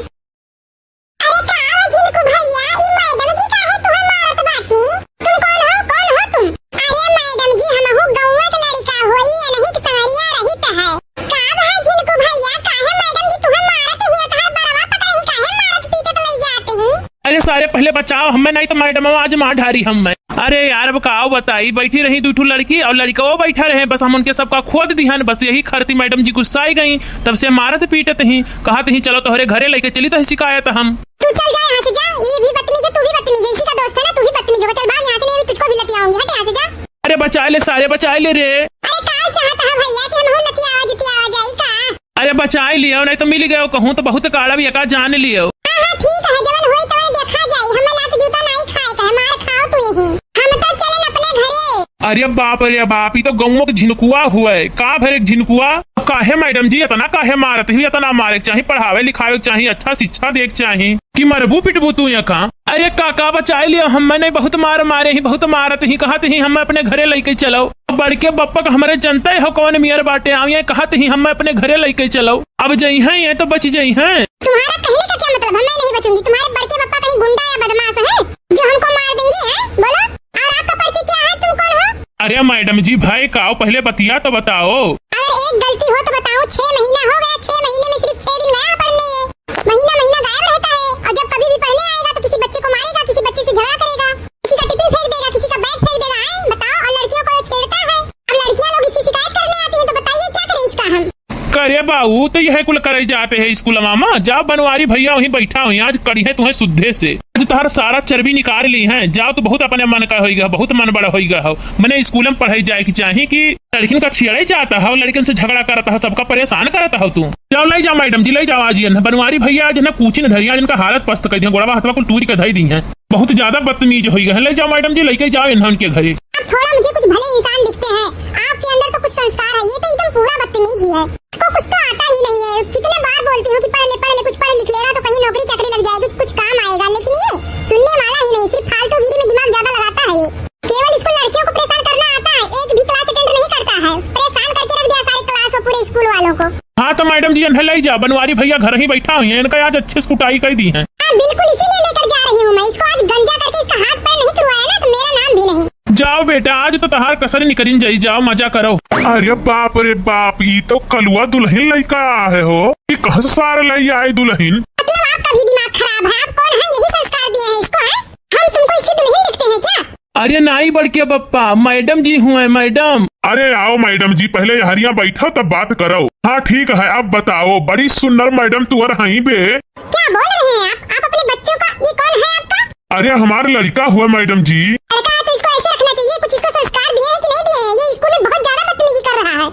अरे कहाँ हो जिनको भैया ये मैडम जी का है तुम्हें मारत बाटी तुम कौन हो तुम अरे मैडम जी हम हो गौवा के लड़का होई या नहीं कि संगरिया रहित है का भाई जिनको भैया काहे मैडम जी तुम्हें मारत ही है काहे बरवा पता नहीं काहे मारत पीटत ले जाते हैं अरे सारे पहले बचाओ हमें नहीं तो मैडम आज मार ढारी हमें अरे यार अब का बताई बैठी रही दूठू लड़की और लड़का वो बैठा रहे बस हम उनके सबका खोद दिहन बस यही खरती मैडम जी गुस्साई गई तब से मारत पीटत ही कहत ही चलो तोहरे घरे लेके चली तो शिकायत हम तू चल जा यहाँ से जा ये भी बदतमीज है तू भी बदतमीज है इसी का दोस्त है ना तू भी बदतमीज होगा चल भाग यहाँ से नहीं तुझको भी लती आऊंगी हट यहाँ से जा अरे बचा ले सारे बचा ले रे अरे काल चाहता है भैया कि हम हो लती आवाज आई का अरे बचा लियो नहीं तो मिल गयो कहूँ तो बहुत काला भी एका जान लियो हां ठीक है जवन होई तो देखा जाई हमें लात जूता नहीं खाए कहे मार खाओ तू यही हम तो चलन अपने घरे अरे बाप ये तो गौओं के झिनकुआ हुआ है का भर एक झिनकुआ काहे मैडम जी इतना काहे मारत हुई इतना मारे चाहिए पढ़ावे लिखावे चाहिए अच्छा शिक्षा देख चाहिए कि मरबू पिटबू तू यहाँ अरे काका बचा लियो हम नहीं बहुत मार मारे ही बहुत मारत ही कहत ही हम अपने घरे लेके चलो बड़के बप्पा का हमारे जनता हो कौन मियर बाटे आइए कहत ही हम अपने घरे लेके चलो अब जई हैं ये तो बच जई हैं तुम्हारा कहने का क्या मतलब मैं नहीं बचूंगी तुम्हारे बड़के पापा कहीं गुंडा या बदमाश है जो हमको मार देंगे हैं बोलो और आपका परिचय क्या है तुम कौन हो अरे मैडम जी भाई काओ पहले बतिया तो बताओ अगर एक गलती हो तो बताओ 6 महीना हो गया 6 महीने में सिर्फ 6 दिन गया पढ़ने महीना गायब रहता है और जब कभी भी पढ़ने आएगा तो किसी बच्चे को मारेगा किसी बच्चे से झगड़ा करेगा किसी का टिफिन फेंक देगा किसी का बैग फेंक देगा आए बताओ और लड़कियों को छेड़ता है अब लड़कियां लोग इसकी शिकायत करने आती हैं तो बताइए क्या करें इसका हम करे बाबू तो यह कुल करे जाते हैं स्कूल मामा जाओ बनवारी भैया वहीं बैठा हुई आज कड़ी है तुम्हें शुद्धे से आज तोहर सारा चर्बी निकाल ली है जाओ तो बहुत अपने मन का होगा बहुत मन बड़ा होगा हो मैंने स्कूल में पढ़ाई जाए की चाहिए कि लड़किन का छिड़े जाता है लड़किन से झगड़ा करता है सबका परेशान करता हो तू जाओ ले जाओ मैडम जी ले जाओ आज बनवारी भैया आज ना पूछी न धरिया जिनका हालत पस्त कर दिया गोड़वा हथवा को टूरी का धई दी है बहुत ज्यादा बदतमीज हो गए ले जाओ मैडम जी लेके जाओ इन्हें उनके घरे आप थोड़ा मुझे कुछ भले इंसान दिखते हैं आपके अंदर तो कुछ संस्कार है ये तो एकदम पूरा बदतमीज ही है उसको कुछ तो आता ही नहीं है कितने बार बोलती हूँ कि पढ़ ले कुछ पढ़ लिख लेगा तो कहीं नौकरी चाकरी लग जाएगी कुछ काम आएगा लेकिन ये सुनने वाला ही नहीं सिर्फ फालतूगिरी में दिमाग ज्यादा लगाता है ये केवल इसको लड़कियों को परेशान करना आता है एक भी क्लास अटेंड नहीं करता है परेशान करके रख दिया सारी क्लास और पूरे स्कूल वालों को हाँ तो मैडम जी इन्हें ले जाओ बनवारी भैया घर ही बैठा हुई है इनका आज अच्छे से कुटाई कर दी है हाँ बिल्कुल इसीलिए लेकर जा रही हूँ मैं इसको आज गंजा करके इसका हाथ पैर नहीं तुड़वाया ना तो मेरा नाम भी नहीं जाओ बेटा आज तो तहार कसर निकलिन जाई जाओ मजा करो अरे बाप ये तो कलुआ दुल्हन लड़का है हो ये कहाँ से सारे ले आए दुल्हन मतलब आपका भी दिमाग खराब है आप कौन है यही संस्कार दिए हैं इसको है हम तुमको इसकी दुल्हन दिखते हैं क्या अरे नहीं बड़के बप्पा मैडम जी हुए मैडम अरे आओ मैडम जी पहले हरिया बैठो तब बात करो हाँ ठीक है अब बताओ बड़ी सुंदर मैडम तू रही बे क्या बोल रहे हैं आप अपने बच्चों का ये कौन है आपका अरे हमारा लड़का हुआ मैडम जी लड़का है तो इसको ऐसे रखना चाहिए कुछ इसको संस्कार दिए हैं कि नहीं दिए हैं ये स्कूल में बहुत ज्यादा बदतमीजी कर रहा है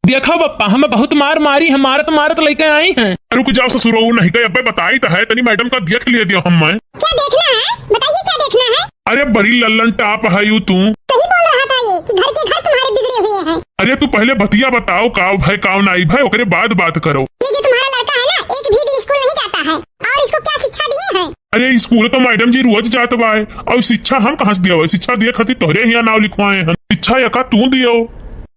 देखो बप्पा हमें बहुत मार मारी है मारत लेके आई हैं रुक जाओ ससुर नहीं गए अब बताई तो है तनी मैडम का देख लिए दियो हम क्या देखना है बताइए क्या देखना है अरे बड़ी लल्लन टाप है यू तू सही बोल रहा था ये कि घर के घर तुम्हारे बिगड़े हुए हैं अरे तू पहले बतिया बताओ काव भाई काव नाई भाई ओकरे बाद बात करो ये जो तुम्हारा लड़का है ना एक भी दिन स्कूल नहीं जाता है और इसको क्या शिक्षा दिए हैं अरे स्कूल तो मैडम जी रोज जात बा और शिक्षा हम कहाँ से दिया शिक्षा दिए खातिर तोहरे यहाँ नाव लिखवाए हैं शिक्षा यका तू दियो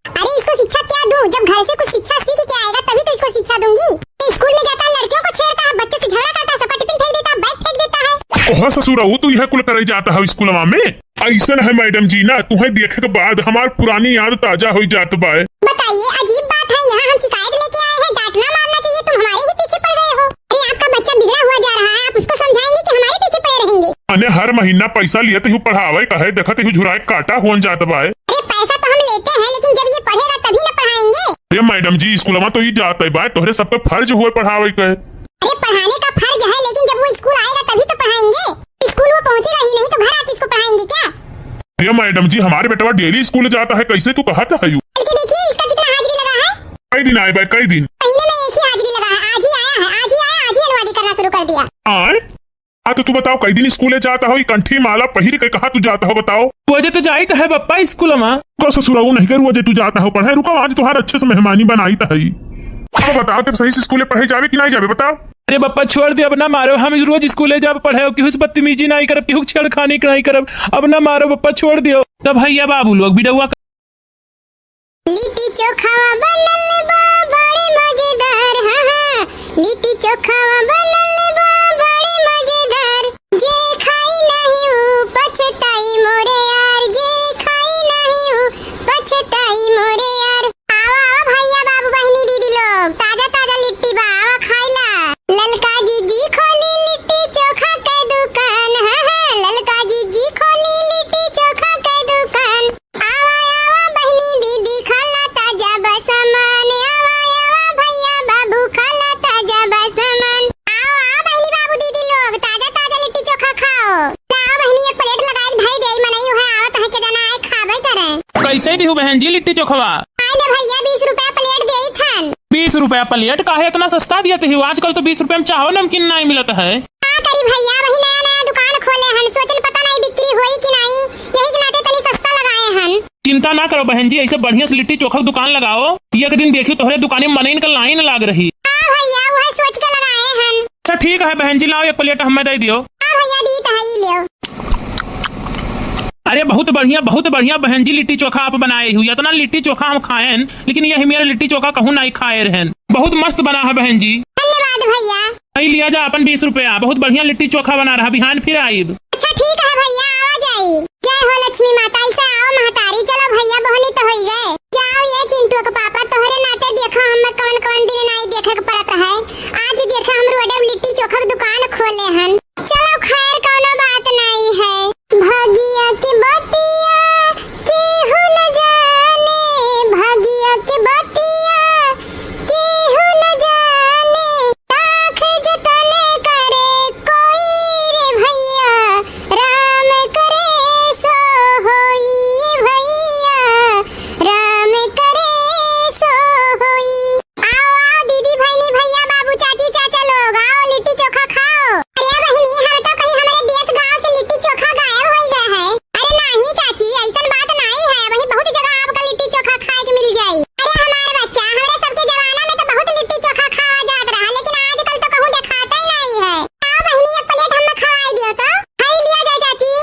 अरे इसको शिक्षा क्या दूं जब घर से कुछ शिक्षा सीख के आएगा तभी तो इसको शिक्षा दूंगी स्कूल में जाता है लड़कियों को छेड़ता है बच्चों से झगड़ा करता है सबका टिफिन फेंक देता है बैग फेंक देता है ओह ससुर तू यह कुल करे जाता है स्कूल में ऐसा है मैडम जी ना तुम्हें देखे के बाद हमारी पुरानी याद ताजा हो जात बा बताइए अजीब बात है यहाँ हम शिकायत लेके आए हैं डांटना मारना चाहिए तुम हमारे ही पीछे पड़ गए हो अरे आपका बच्चा बिगड़ा हुआ जा रहा है आप उसको समझाएंगे कि हमारे पीछे पड़े रहेंगे अने हर महीना पैसा लिए तो पढ़ावे कहे देखा तो झुराए काटा हुआ जात बा अरे पैसा तो हम लेते हैं लेकिन जब ये पढ़ेगा तभी ना पढ़ाएंगे अरे मैडम जी स्कूल में तो ये जाता है बा तोहरे सब पे फर्ज हुए पढ़ावे के अरे पढ़ाने का फर्ज है लेकिन जब वो स्कूल आएगा तभी तो पढ़ाएंगे स्कूल वो पहुंचेगा ही नहीं तो घर देंगे क्या? अरे मैडम जी, हमारे बेटवा डेली स्कूल जाता है, कैसे तू कहता है? बल्कि देखिए इसका कितना हाजिरी लगा है। कई दिन आए भाई, कई दिन महीने में एक ही हाजिरी लगा है। आज ही आया है, आज ही आया, आज ही अनुवादी करना शुरू कर दिया। आए। हाँ तो तू बताओ, कई दिन स्कूल जाता हो? कंठी माला पहिर के कहा तू जाता हो, बताओ। वजह तो जाइत है पप्पा स्कूल में। को ससुराऊ नहीं करू जे तू जाता हो पढ़े। रुको, आज तुम्हारा अच्छे से मेहमानी बनाई तो है। अब बताओ, तब सही से स्कूल पढ़े जावे कि नहीं जावे, बताओ। अरे बप्पा छोड़ दे, अब ना मारो। हम रोज स्कूले जब पढ़े केहू से बदतमीजी नहीं करब, केहू छेड़खानी नहीं करब। अब ना मारो बप्पा, छोड़ दियो। तब भैया बाबू लोग भी डुआ लिट्टी चोखा बनल बा बड़े मजेदार। हाँ हाँ, लिट्टी चोखा बनल बा बड़े मजेदार। जे खाई नहीं ऊ पछताई मोरे यार, जे खाई नहीं ऊ पछताई मोरे यार। आओ आओ भैया बाबू बहनी दीदी लोग, ताजा ताजा लिट्टी बा, आओ खाइला। ललका जीजी खोली लिट्टी चोखा के दुकान। हाँ हाँ, ललका जीजी खोली लिट्टी चोखा के दुकान। आओ आओ बहनी दीदी खाला ताजा बसमान। आओ आओ भैया बाबू खाला ताजा बसमान। आओ आओ बहनी बाबू दीदी लोग, ताजा ताजा लिट्टी चोखा खाओ। लाओ बहनी एक प्लेट लगा के धई देई मनई है। आओ तहे के जना आए खाबे करे। कैसे दिहू बहन जी लिट्टी चोखवा? आइले भैया 20 रुपया प्लेट देई थन। 20 रुपया प्लेट? काहे इतना सस्ता दिया थे? आजकल तो 20 रुपया में चाहो नमकीन नहीं मिलता है। का करी भैया, वही नया नया दुकान खोले हन, सोचन पता नहीं बिक्री होई कि नहीं, यही के नाते तनी सस्ता लगाए हन। चिंता ना करो बहन जी, ऐसे बढ़िया से लिट्टी चोखा की दुकान लगाओ। एक दिन देखियो तोहरे दुकान में मनइन का लाइन लाग रही। हां भैया, वही सोच के लगाए हन। अच्छा ठीक है बहन जी, लाओ एक प्लेट हमें दे दियो। हां भैया, दी त हई लियो। अरे बहुत बढ़िया बहन जी लिट्टी चोखा आप बनाए हुई। इतना लिट्टी चोखा हम खाएं, लेकिन यही मेरा लिट्टी चोखा कहूँ नहीं खाए रहन। बहुत मस्त बना है बहन जी। धन्यवाद भैया। नहीं लिया जा अपन 20 रुपया, बहुत बढ़िया लिट्टी चोखा बना रहा। बिहान फिर आइब। अच्छा ठीक है भैया, आओ जाई। जय हो लक्ष्मी माता। ऐसे आओ महतारी, चलो भैया बहनी तो होई गए। जाओ ये चिंटू के पापा, तोहरे नाते देखो हम कौन कौन दिन नहीं देखे के पड़त है। आज देखा हम रोड लिट्टी चोखा की दुकान खोले हन। चलो खैर, कोनो बात नहीं है। भागिया के बतिया केहू न जाने, भागिया के बतिया केहू न जाने। ताख जतन करे कोई रे भैया, राम करे सो होई भैया, राम करे सो होई। आओ आओ दीदी बहनी भैया बाबू चाची चाचा लोग, आओ लिट्टी चोखा खाओ। अरे बहनी, हम तो कहीं हमारे देश गांव से लिट्टी चोखा गायब हो गया है। अरे नहीं चाची, ऐसा बात नहीं है, वहीं बहुत जगह आपका लिट्टी चोखा खाए के मिल जाई। अरे हमारे बच्चा, हमारे सबके जमाना में तो बहुत लिट्टी चोखा खाया जात रहा, लेकिन आजकल तो कहूं दिखाता ही नहीं है। आओ बहनी, एक प्लेट हमें खवाई दियो तो। खाई लिया जाए चाची।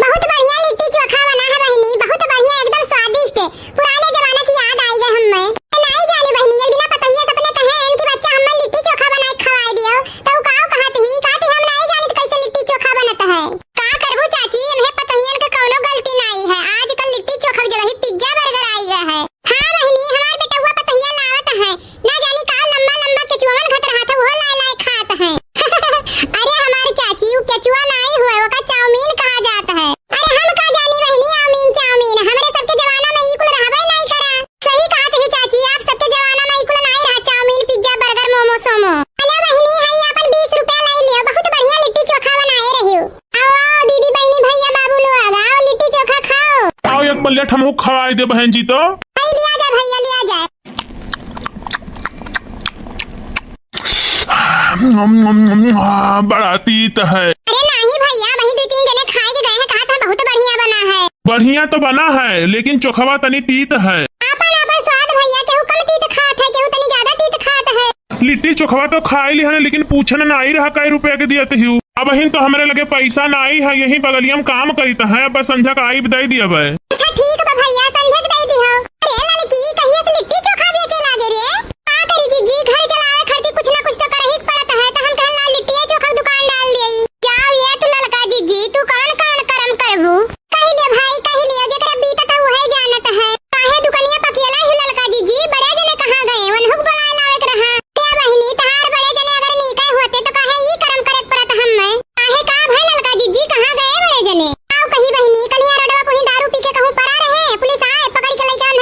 बहुत बढ़िया लिट्टी चोखा बना है बहनी, बहुत बढ़िया, एकदम स्वादिष्ट। पुराने जमाने की याद आई है हमें। नहीं जाने बहनी, एक दिन पतोहिया सपने कहे इनकी बच्चा हमें लिट्टी चोखा बना के खवाई दियो, तो काऊ कहती हम नहीं जाने कैसे लिट्टी चोखा बनता है। का करबू चाची, हमें पतोहियन के कोनो गलती नहीं है। आजकल लिट्टी चोखा की जगह ही पिज्जा बर्गर आई गया है। हां बहनी, हमार बेटा हुआ पतोहिया लावत है, ना जानी का लंबा लंबा केचुआन घट रहा था, वो ला ला खात है। अरे हमारी चाची, वो केचुआ नहीं हुआ, वो का चाउमीन कहा जाता है। अरे हम का जानी बहनी, चाउमीन चाउमीन हमारे सबके जमाना में इकुल रहबे नहीं करा। सही कहत है चाची, आप सबके जमाना में इकुल नहीं रहा चाउमीन पिज्जा बर्गर मोमो सोमो। अरे बहनी, हई अपन 20 रुपया लाई लियो, बहुत बढ़िया लिट्टी चोखा बनाए रहियो। आओ आओ दीदी बहनी भैया बाबू लोग, आओ लिट्टी चोखा खाओ। आओ एक प्लेट हम खवाई दे बहन जी तो। हई लिया जा भैया, लिया जा। बड़ा तीत है। अरे नहीं भैया, वही 2-3 जने खाए के गए हैं, कहा था बहुत बढ़िया बना है। बढ़िया तो बना है, लेकिन चोखवा तनी तीत है। आपन आपन स्वाद भैया, केहू कम तीत खात है, केहू तनी ज्यादा तीत खात है। लिट्टी चोखवा तो खाई ली है, लेकिन पूछन नहीं रहा कई रुपया के दिया थे। अब हिन तो हमारे लगे पैसा नहीं है, यही बगलिया में काम करता है। अब संझा का आई दे दिया बे। अच्छा ठीक बा भैया, संझा के दे दी हो। अरे लड़की, कहिए से लिट्टी चोखा बेचे लागे रे? का करी जीजी, घर चलावे खर्ची कुछ ना कुछ तो करही पड़ता है, तो हम कहला लिट्टी चोखा की दुकान डाल देई। जाओ ये तू लड़का जीजी, तू कौन कौन करम करबू? कहि ले भाई, कहि ले, जेकरा बीतत है वही जानत है। काहे दुकानिया पकेला ही लड़का जीजी, बड़े जने कहां गए? वनहुक बुलाए लावे के रहा। क्या बहिनी, तहार बड़े जने अगर नीके होते तो काहे ई करम करे पड़त हम्मे? काहे का भाई लड़का जीजी, कहां गए बड़े जने? आओ कही बहिनी, कलिया रोडवा पुही दारू पी के कहूं परा रहे, पुलिस आए पकड़ के लेके आन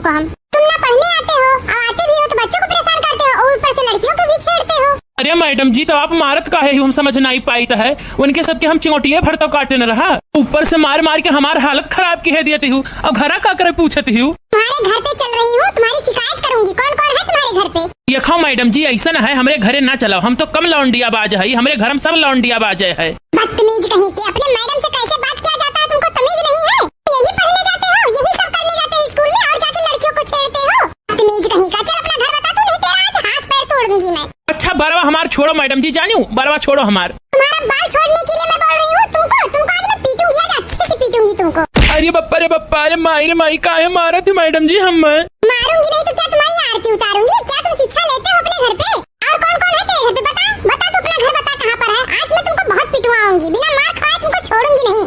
तुमको हम। तुम ना पढ़ने आते हो और आते भी हो तो बच्चों को परेशान करते हो और ऊपर से लड़कियों को भी छेड़ते हो। अरे मैडम जी, तो आप मारत काहे ही हम समझ नहीं पाई है। उनके सबके हम चिंगोटिये भर तो काटे न रहा, ऊपर से मार मार के हमार हालत खराब की है देती हूँ। अब घरा का करे पूछती हूँ। तुम्हारे घर पे चल रही हूँ, तुम्हारी शिकायत करूंगी। कौन कौन है तुम्हारे घर पे? ये खाओ मैडम जी, ऐसा न है हमारे घरे ना चलाओ, हम तो कम लौंडिया बाज है, हमारे घर में सब लौंडिया बाज है। बदतमीज कहीं के, अपने मैडम से कैसे बात किया जाता है, तुमको तमीज नहीं है? यही पढ़ने जाते हो, यही सब करने जाते हो स्कूल में और जाके लड़कियों को छेड़ते हो। बदतमीज कहीं का, चल अपना घर बता तू, नहीं तेरा आज हाथ पैर तोड़ दूंगी मैं। अच्छा बरवा हमार छोड़ो मैडम जी, जानियो बरवा छोड़ो हमार। तुम्हारा बाल छोड़ने के लिए मैं बोल रही हूँ तुमको आज मैं पीटूंगी, आज अच्छे से पीटूंगी तुमको। अरे बप्पा अरे माई काहे मारे थे मैडम जी हम? मारूंगी नहीं तो क्या तुम्हारी आरती उतारूंगी? क्या तुम शिक्षा लेते हो अपने घर पे? और कौन कौन है तेरे घर पे? बता तू अपना घर बता कहाँ पर है। आज मैं तुमको बहुत पिटवाऊंगी, बिना मार खाए तुमको छोड़ूंगी नहीं।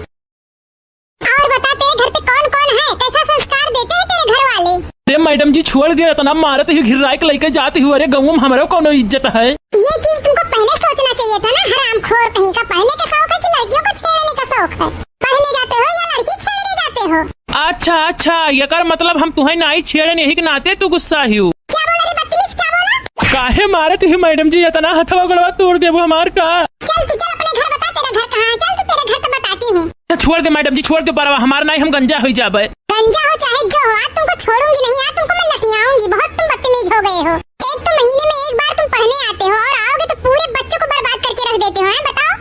और बता तेरे घर पे कौन कौन है, कैसा संस्कार देते हैं तेरे घर वाले? अरे मैडम जी छोड़ दिया तो ना मारत ही घिराई के लेके जाती हूँ। अरे गाँव में हमारा कौन इज्जत है? ये चीज तुमको पहले सोचना चाहिए था ना। हरामखोर कहीं का, पढ़ने का शौक है कि लड़कियों को छेड़ने का शौक है? पढ़ने जाते हो या लड़की छेड़ने जाते हो? अच्छा ये कर मतलब हम तुम्हें नहीं छेड़े नहीं के नाते तू गुस्सा ही हो। क्या बोला रे बदतमीज, क्या बोला? काहे मारत ही मैडम जी, इतना हथवा गड़वा तोड़ देबो हमार का। चल तू चल अपने घर बता, तेरा घर कहाँ है? चल तू तेरे घर तो बताती हूँ। छोड़ दे मैडम जी, छोड़ दे बरवा, हमार नहीं हम गंजा हो जाबे। गंजा हो चाहे जो हो, आज तुमको छोड़ूंगी नहीं, आज तुमको मैं लतियाऊंगी। बहुत तुम बदतमीज हो गए हो। एक तो महीने में एक बार तुम पढ़ने आते हो और आओगे तो पूरे बच्चों को बर्बाद करके रख देते हो। बताओ,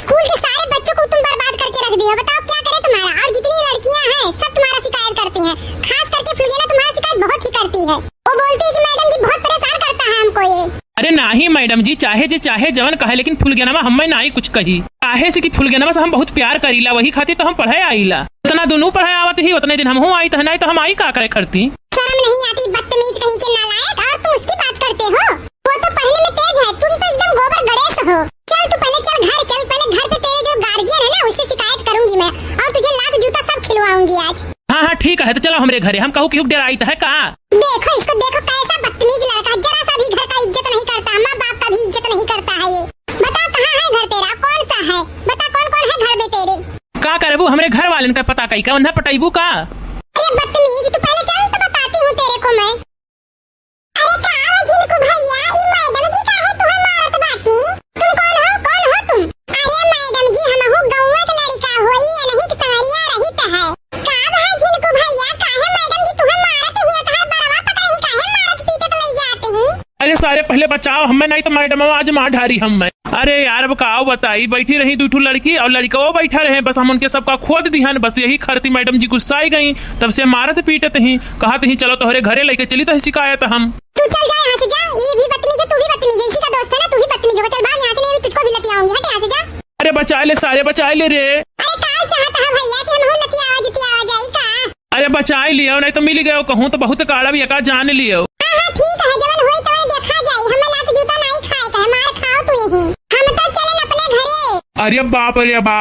स्कूल के सारे बच्चों को तुम बर्बाद करके रख दिए हो। बताओ क्या करे तुम्हारा? और जितनी लड़कियां हैं सब तुम्हारा शिकायत करती हैं, खास करके फुलगेना तुम्हारा शिकायत बहुत ही करती है। वो बोलती है कि मैडम जी बहुत परेशान करता है हमको ये। अरे नहीं मैडम जी, चाहे जवन कहे, लेकिन फुलगेनवा हमें नहीं कुछ कही। काहे से कि फुलगेनवा से हम बहुत प्यार करीला, वही खातिर तो हम पढ़े आईला। उतना दोनों पढ़े आवत ही उतने दिन हम आई तो नहीं तो हम आई का करे करती। शर्म नहीं आती बदतमीज कहीं के नालायक, और तुम उसकी बात करते हो? वो तो पढ़ने में तेज है, तुम तो एकदम गोबर गणेश हो। चल तू पहले चल घर, चल पहले घर पे तेरे जो गार्जियन है ना उससे शिकायत करूंगी मैं, और तुझे लात जूता सब खिलवाऊंगी आज। हाँ ठीक है, तो चलो हमारे घरे। हम कहूँ कि डेरा आई है कहा? देखो इसको, देखो कैसा बदतमीज लड़का, जरा सा भी घर का इज्जत नहीं करता, माँ बाप का भी इज्जत नहीं करता है ये। बता कहाँ है घर तेरा, कौन सा है? बता कौन कौन है घर में तेरे? का करबू हमारे घर वाले का पता कही का उन्हें पटाइबू का? अरे बदतमीज, तू पहले चल तो बताती हूँ तेरे को मैं। अरे कहाँ हो जिनको भैया, ये मैडम जी का है तुम्हें मारत बाटी। तुम कौन हो तुम? अरे मैडम जी हम हूँ गौवा के लड़का होई या नहीं कि संगरिया रहित है। का भाई जिनको भैया, काहे मैडम जी तुम्हें मारत ही है? कहाँ बरवा पकड़ ही काहे मारत पीटत ले जाते ही? अरे सारे पहले बचाओ हमें, नहीं तो मैडम आज मार ढारी हम। अरे यार अब काओ बताई, बैठी रही दो लड़की और लड़का वो बैठा रहे, बस हम उनके सबका खोद दिहन। बस यही खरती मैडम जी गुस्साई गई, तब से मारत पीटत ही, कहत ही चलो तोहरे घरे लेके चली तो शिकायत हम। तू चल जा यहाँ से, जा। ये भी बदतमीज है, तू भी बदतमीज है, इसी का दोस्त है ना, तू भी बदतमीज होगा। चल भाग यहाँ से, नहीं तुझको भी लतियाऊंगी। हट यहाँ से जा। अरे बचा ले सारे, बचा ले रे। अरे काल चाहता है भैया कि हम लतिया जाई का? अरे बचा लियो, नहीं तो मिल गयो कहूँ तो बहुत काड़ा भी एका जान लियो। हाँ ठीक है, जवन होई तो देखा जाई। हमें लात जूता नहीं खाए कहे, मार खाओ तू यही। हम तो चलन अपने घरे। अरे बाप,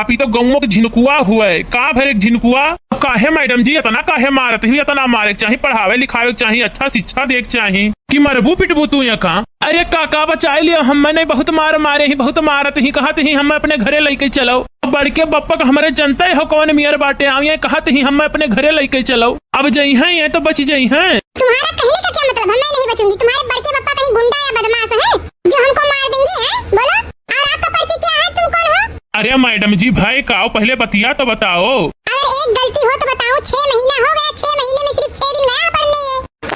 ये तो गौमो के झिनकुआ हुआ है। का भरे झिनकुआ? काहे मैडम जी इतना काहे मारत हुई? इतना मारे चाहिए, पढ़ावे लिखावे चाहिए, अच्छा शिक्षा देख चाहिए कि मरबू पिटबू तू यहाँ? अरे काका बचा लियो, हम नहीं बहुत मारे ही, बहुत मारत ही, कहत ही हम अपने घरे लेके चलो। बड़के बप्पा का हमारे जनता हो कौन मियर बाटे आविए, कहत ही हम अपने घरे लेके चलो। अब जई हैं ये तो बच जई हैं। तुम्हारा कहने का क्या मतलब? मैं नहीं बचूंगी। तुम्हारे बड़के बप्पा कहीं गुंडा या बदमाश है जो हमको मार देंगे? हैं बोलो, और आपका पर्ची क्या है? तुम कौन हो? अरे मैडम जी भाई काओ पहले बतिया तो बताओ। अगर एक गलती हो तो बताओ। 6 महीना हो गया, 6 महीने में सिर्फ 6 दिन गया पढ़ने।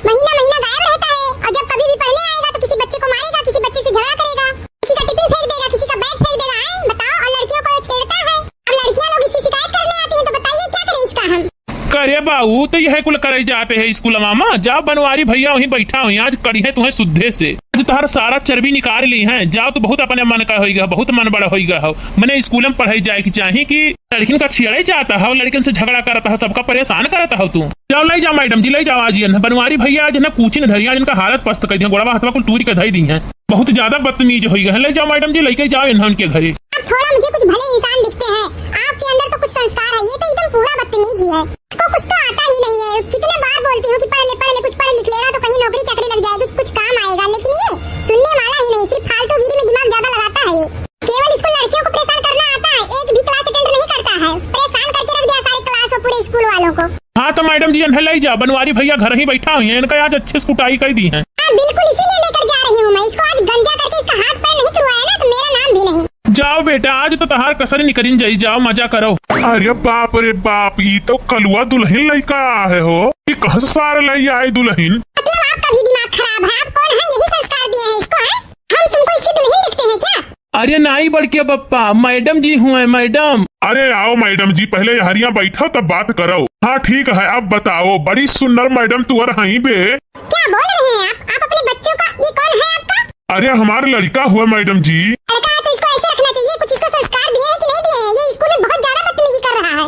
महीना गायब रहता है, और जब कभी भी पढ़ने आएगा तो किसी बच्चे को मारेगा, किसी बच्चे से झगड़ा करेगा, किसी का टिफिन फेंक देगा, किसी का बैग फेंक देगा। हैं बताओ, और लड़कियों को छेड़ता है। अब लड़कियां लोग इसकी शिकायत करने आती हैं, तो बताइए क्या करें इसका हम? करे बाबू तो यह कुल करे जाते है स्कूल मामा। जाओ बनवारी भैया वहीं बैठा हुई, आज कड़ी है तुम्हें शुद्धे से। आज तोहर सारा चर्बी निकाल ली है। जाओ तो बहुत अपने मन का होगा, बहुत मन बड़ा होगा हो। मैंने स्कूल में पढ़ाई जाए की चाहिए कि लड़किन का छेड़े जाता है, लड़किन से झगड़ा करता है, सबका परेशान करता हो तू। जाओ ले जाओ मैडम जी, ले जाओ आज बनवारी भैया आज ना पूछी न धरिया, जिनका हालत पस्त कर दी, गोड़ा हाथवा को टूरी के धई दी है, बहुत ज्यादा बदतमीज हो गए। ले जाओ मैडम जी, लेके जाओ इन्हें उनके घरे। अब थोड़ा मुझे कुछ भले इंसान दिखते हैं, आपके अंदर तो कुछ संस्कार है, ये तो एकदम पूरा बदतमीज ही है। इसको कुछ तो आता ही नहीं है। कितने बार बोलती हूँ कि पढ़ ले, कुछ पढ़ लिख लेगा तो कहीं नौकरी चाकरी लग जाएगी, कुछ काम आएगा, लेकिन ये सुनने वाला ही नहीं, सिर्फ फालतूगिरी में दिमाग ज्यादा लगाता है। ये केवल इसको लड़कियों को परेशान करना आता है, एक भी क्लास अटेंड नहीं करता है, परेशान करके रख दिया सारी क्लास और पूरे स्कूल वालों को। हाँ तो मैडम जी अंधे लाई जा, बनवारी भैया घर ही बैठा हुई है, इनका आज अच्छे से कुटाई कर दी है। बिल्कुल इसीलिए लेकर जा रही हूँ मैं इसको। आज गंजा करके इसका हाथ पैर नहीं तुड़वाया ना तो मेरा नाम भी नहीं। जाओ बेटा, आज तो तहार कसर निकरिन जाई, जाओ मजा करो। अरे बाप रे बाप, ये तो कलुआ दुल्हन लड़का है हो। ये कहाँ से सारे लाई आए दुल्हन? मतलब आपका भी दिमाग खराब है। आप कौन है? यही संस्कार दिए हैं इसको है? हम तुमको इसकी दुल्हन दिखते हैं क्या? अरे नहीं बड़के बप्पा, मैडम जी हुए मैडम। अरे आओ मैडम जी, पहले हरिया बैठो तब बात करो। हाँ ठीक है, अब बताओ। बड़ी सुंदर मैडम तुअर हई बे। क्या बोल रहे हैं आप अपने बच्चों का? ये कौन है आपका? अरे हमारा लड़का हुआ मैडम जी। लड़का है तो इसको ऐसे रखना चाहिए। कुछ इसको संस्कार दिए हैं कि नहीं दिए हैं? ये स्कूल में बहुत ज्यादा बदतमीजी कर रहा है।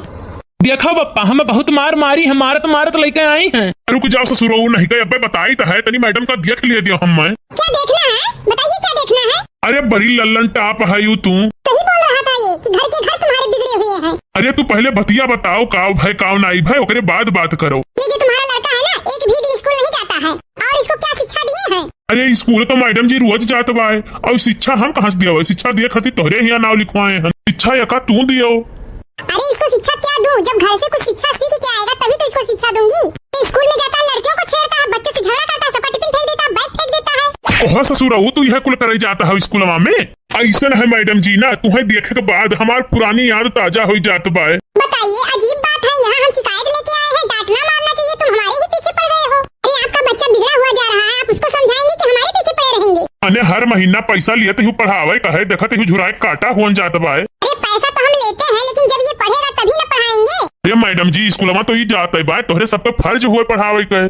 देखो बप्पा, हमें बहुत मार मारी है, मारत लेके आई हैं। रुक जाओ ससुर, नहीं कहे अबे बताई तो है तनी मैडम का देख लिया दियो हम। क्या देखना है? बताइए क्या देखना है? अरे बड़ी लल्लन टाप है यू तू। सही बोल रहा था ये कि घर के घर तुम्हारे बिगड़े हुए हैं। अरे तू पहले बतिया बताओ, काव भाई काव नाई भाई, ओकरे बाद बात करो। ये जो तुम्हारा लड़का है ना, एक भी दिन स्कूल नहीं जाता है। और इसको क्या शिक्षा दिए हैं? अरे स्कूल तो मैडम जी रोज जात बाय, और शिक्षा हम कहाँ से दिया? शिक्षा दिए खातिर तोहरे यहाँ नाव लिखवाए हैं। शिक्षा यका तू दियो। अरे इसको शिक्षा क्या दूं? जब घर से कुछ शिक्षा सीख के आएगा तभी तो इसको शिक्षा दूंगी। स्कूल में जाता है, लड़कियों को छेड़ता है, बच्चों से झगड़ा करता है, सबका टिफिन फेंक देता है, बैग फेंक देता है। ओह ससुर, तू यह कुल करे जाता है स्कूल में? ऐसा है मैडम जी ना, तुम्हें देखे के बाद हमार पुरानी याद ताजा हो जात बाय। बताइए, अजीब बात है। यहाँ हम शिकायत लेके आए हैं, डांटना मारना चाहिए, तुम हमारे ही पीछे पड़ गए हो। अरे आपका बच्चा बिगड़ा हुआ जा रहा है, आप उसको समझाएंगे कि हमारे पीछे पड़े रहेंगे? अने हर महीना पैसा लिए तो पढ़ावे कहे, देखा तो झुराए काटा हुआ जात बाय। अरे पैसा तो हम लेते हैं, लेकिन जब ये पढ़ेगा तभी न पढ़ाएंगे। अरे मैडम जी स्कूल में तो ही जाता है बाय, तोहरे सब पे फर्ज हुए पढ़ावे के।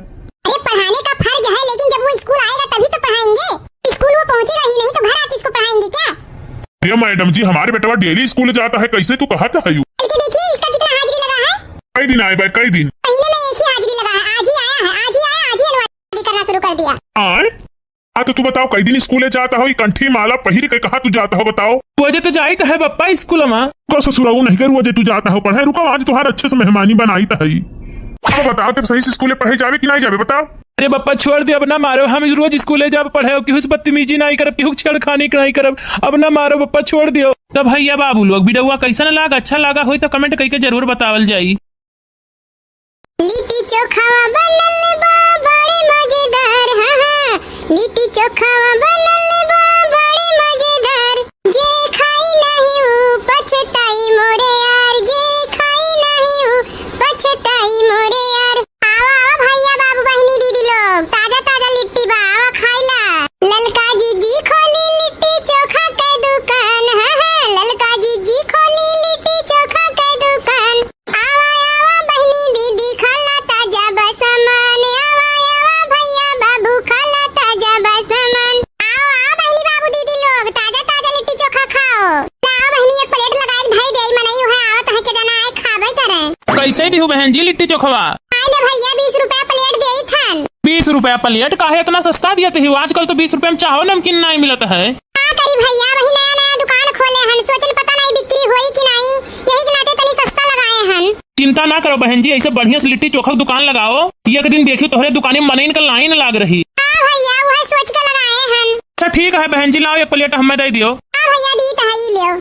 अरे पढ़ाने का फर्ज है, लेकिन जब वो स्कूल आएगा तभी तो पढ़ाएंगे। स्कूल वो पहुंचेगा ही नहीं तो घर आके इसको पढ़ाएंगे क्या? अरे मैडम जी हमारे बेटा डेली स्कूल जाता है, कैसे तू कहता है? बल्कि देखिए इसका कितना हाजिरी लगा है। कई दिन आए बाय, कई दिन? महीने में एक ही हाजिरी लगा है। आज ही आया है, आज ही आया, आज ही अनुवाद करना शुरू कर दिया। आए हाँ तो तू बताओ कई दिन स्कूल जाता हो? कंठी माला पहिर के कहा तू जाता हो बताओ? वजह तो जाई तो है बप्पा स्कूल में। को ससुराऊ नहीं कर वजह तू जाता हो पढ़े? रुको, आज तुम्हारा अच्छे से मेहमानी बनाई तो है। अब बताओ तब सही से स्कूल पढ़े जावे कि नहीं जावे बताओ? अरे बप्पा छोड़ दे, अब ना मारो। हम रोज स्कूले जब पढ़े केहू से बदतमीजी नहीं करब, केहू छेड़खानी नहीं करब। अब ना मारो बप्पा, छोड़ दियो। तो भैया बाबू लोग वीडियो कैसा लागा, अच्छा लगा हो तो कमेंट करके जरूर बतावल जाई। लिट्टी चोखा बनल बा बड़ी मजेदार। हाँ हाँ, लिट्टी चोखा बनल बा बड़ी मजेदार। जे खाई नहीं ऊ पछताई मोरे यार, जे खाई नहीं ऊ पछताई मोरे यार। आओ आओ भैया बाबू बहनी दीदी लोग, ताजा ताजा लिट्टी बा, आओ खाइला। ललका जीजी खोली लिट्टी चोखा के दुकान। हाँ हाँ, ललका जीजी खोली लिट्टी चोखा के दुकान। आओ आओ बहनी दीदी खाला ताजा बसमान। आवा आवा भैया बाबू खाला ताजा बसमान। आओ आओ बहनी बाबू दीदी लोग, ताजा ताजा लिट्टी चोखा खाओ। लाओ बहनी एक प्लेट लगा के भाई देई मनई है, आओ तहे के जना आए खाबे करे। कैसे दी बहन जी लिट्टी चोखवा? आइले भैया 20 रुपया प्लेट देई थन। 20 रुपया प्लेट? काहे इतना सस्ता दिया थे? आजकल तो 20 रुपया में चाहो नमकीन नहीं मिलता है। हां करी भैया, वही नया नया दुकान खोले हन, सोचन पता नहीं बिक्री होई कि नहीं, यही के नाते तनी सस्ता लगाए हन। चिंता ना करो बहन जी, ऐसे बढ़िया से लिट्टी चोखा की दुकान लगाओ। एक दिन देखियो तोहरे दुकान में मनइन का लाइन लाग रही। हां भैया वही सोच के लगाए हन। अच्छा ठीक है बहन जी, लाओ एक प्लेट हमें दे दियो। हां भैया दी त हई लियो।